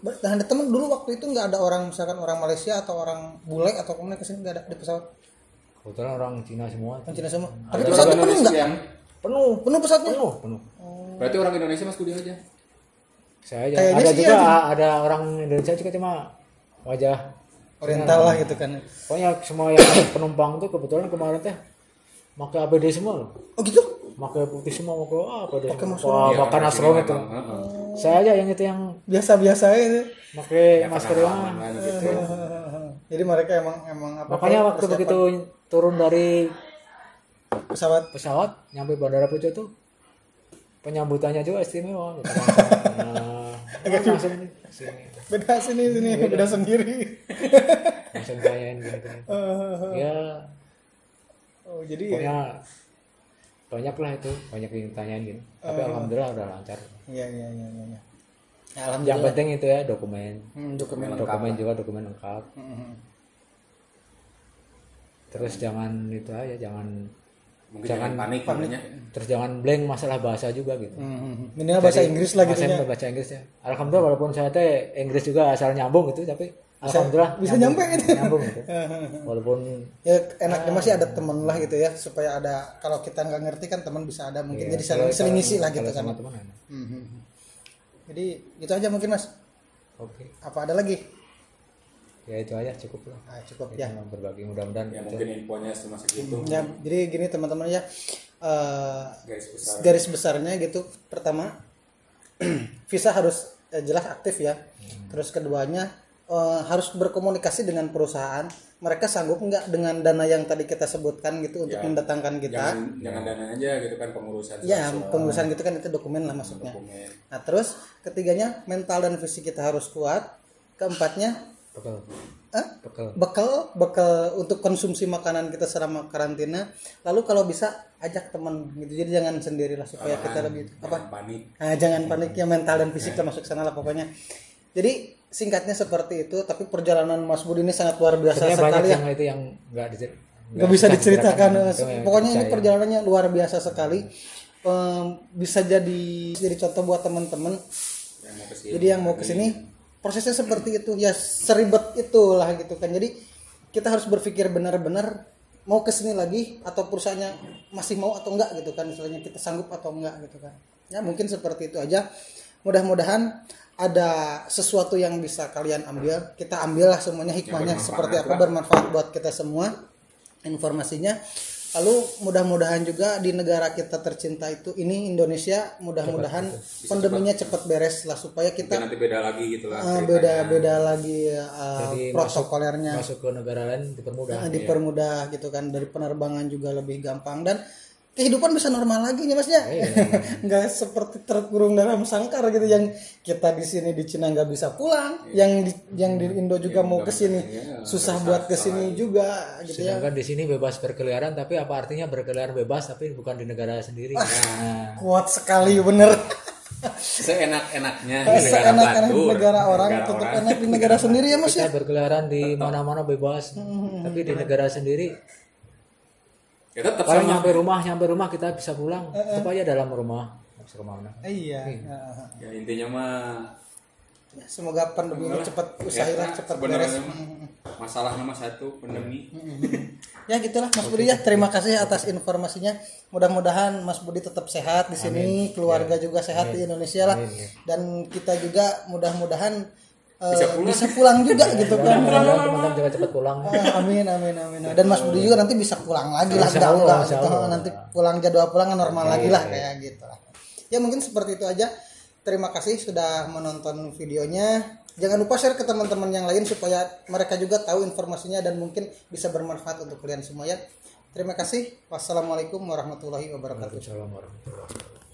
Nah, ada temen dulu waktu itu nggak ada orang, misalkan orang Malaysia atau orang bule atau kemana kesini, nggak ada di pesawat. Kebetulan orang Cina semua. Orang Cina semua. Ada Tapi juga pesawatnya penuh Indonesia nggak? yang Penuh pesawatnya. Penuh. berarti orang Indonesia Mas Budi aja. Saya aja. Kayaknya Ada sih juga ada. ada orang Indonesia juga cuma wajah Oriental lah gitu kan. pokoknya semua yang penumpang tuh kebetulan kemarin teh pakai APD semua loh. Oh gitu? Pakai putih semua, pakai APD. Pakai masker. Wah, Ya, bahkan orang astronot sini itu. memang, heeh. Saya aja yang itu yang Biasa-biasa itu. pakai Ya, masker pengalaman yang. lah gitu. Jadi mereka emang apa? Makanya waktu persiapan begitu turun dari pesawat. pesawat nyampe Bandara Pujo tuh penyambutannya juga istimewa gitu. Nah, langsung sini Beda sini beda sendiri. langsung tanyain gitu. Ya Oh jadi pokoknya banyak lah itu, banyak yang tanyain gitu. Tapi alhamdulillah udah lancar. iya. Ya, Yang alhamdulillah. penting itu ya dokumen. Dokumen. Dokumen juga dokumen lengkap. Hmm. Terus jangan itu aja, jangan Mungkin jangan panik makanya. terus jangan blank masalah bahasa juga gitu. Minimal bahasa Inggris lah gitu ya. Bahasa Inggris ya. Alhamdulillah walaupun saya teh Inggris juga asal nyambung gitu, tapi alhamdulillah bisa nyampe gitu. Nyambung gitu. Walaupun Ya enaknya masih ada temen lah gitu ya, supaya ada, kalau kita nggak ngerti kan teman bisa ada mungkin jadi saling ngisi lah gitu kalau kan. sama teman enak. Jadi itu aja mungkin Mas. Oke. Apa ada lagi? Ya itu aja cukup lah. Nah, cukup Kita ya. berbagi mudah-mudahan Ya itu. mungkin infonya cuma segitu. Ya, jadi gini teman-teman ya. Garis besar. Garis besarnya gitu. Pertama, visa harus jelas aktif ya. Terus keduanya harus berkomunikasi dengan perusahaan. Mereka sanggup nggak dengan dana yang tadi kita sebutkan gitu untuk Ya, mendatangkan kita? Jangan dana aja gitu kan, pengurusan. Ya, surat-surat, pengurusan gitu kan itu dokumen lah maksudnya. dokumen. Nah, terus ketiganya mental dan fisik kita harus kuat. Keempatnya bekal untuk konsumsi makanan kita selama karantina. Lalu kalau bisa ajak teman gitu. Jadi jangan sendirilah supaya kita lebih Jangan panik. jangan panik ya, mental dan fisik termasuk sana lah pokoknya. Jadi singkatnya seperti itu, tapi perjalanan Mas Budi ini sangat luar biasa Sebenarnya banyak sekali ya. yang itu yang Nggak bisa diceritakan. Itu yang Pokoknya ini percaya. perjalanannya luar biasa sekali. Bisa jadi contoh buat teman-teman. Yang mau kesini. Jadi yang mau kesini prosesnya seperti itu ya, seribet itulah gitu kan. Jadi kita harus berpikir benar-benar mau kesini lagi atau perusahaannya masih mau atau enggak gitu kan, misalnya kita sanggup atau enggak gitu kan. Ya mungkin seperti itu aja. Mudah-mudahan ada sesuatu yang bisa kalian ambil. Kita ambillah semuanya hikmahnya bermanfaat seperti apa, lah. bermanfaat buat kita semua informasinya. Lalu mudah-mudahan juga di negara kita tercinta itu ini Indonesia, mudah-mudahan pandeminya cepat beres lah supaya Mungkin kita nanti beda lagi gitu lah. beda lagi Jadi protokolernya masuk ke negara lain dipermudah. dipermudah gitu kan, dari penerbangan juga lebih gampang dan kehidupan bisa normal lagi nih Mas ya. Nggak seperti terkurung dalam sangkar gitu, yang kita di sini di Cina nggak bisa pulang, yang di Indo juga mau ke sini susah buat ke sini juga gitu ya. Sedangkan di sini bebas berkeliaran, tapi apa artinya berkeliaran bebas tapi bukan di negara sendiri? Nah, Kuat sekali bener. Seenak-enaknya di negara Seenak-enak Batur. negara orang tetap enak di negara sendiri ya Mas ya. kita berkeliaran di mana-mana bebas, tapi di negara sendiri Ya tetap kalau sama. nyampe rumah kita bisa pulang, supaya dalam rumah nggak bisa kemana. Iya. Ya intinya mah Ya, semoga pandemi ini cepat usailah, cepat beres. sebenarnya mah masalahnya mah satu, pandemi. Ya gitulah Mas Budi ya. Terima kasih atas informasinya. Mudah-mudahan Mas Budi tetap sehat di sini, keluarga juga sehat di Indonesia lah. Dan kita juga mudah-mudahan bisa pulang juga gitu kan. Mudah-mudahan teman-teman juga cepat pulang. Amin. Dan Mas Budi juga nanti bisa pulang lagi lah, enggak gitu. Nanti pulang jadwal pulang normal lagi lah kayak gitu lah. Ya mungkin seperti itu aja. Terima kasih sudah menonton videonya. Jangan lupa share ke teman-teman yang lain supaya mereka juga tahu informasinya dan mungkin bisa bermanfaat untuk kalian semua ya. Terima kasih. Wassalamualaikum warahmatullahi wabarakatuh. Waalaikumsalam warahmatullahi wabarakatuh.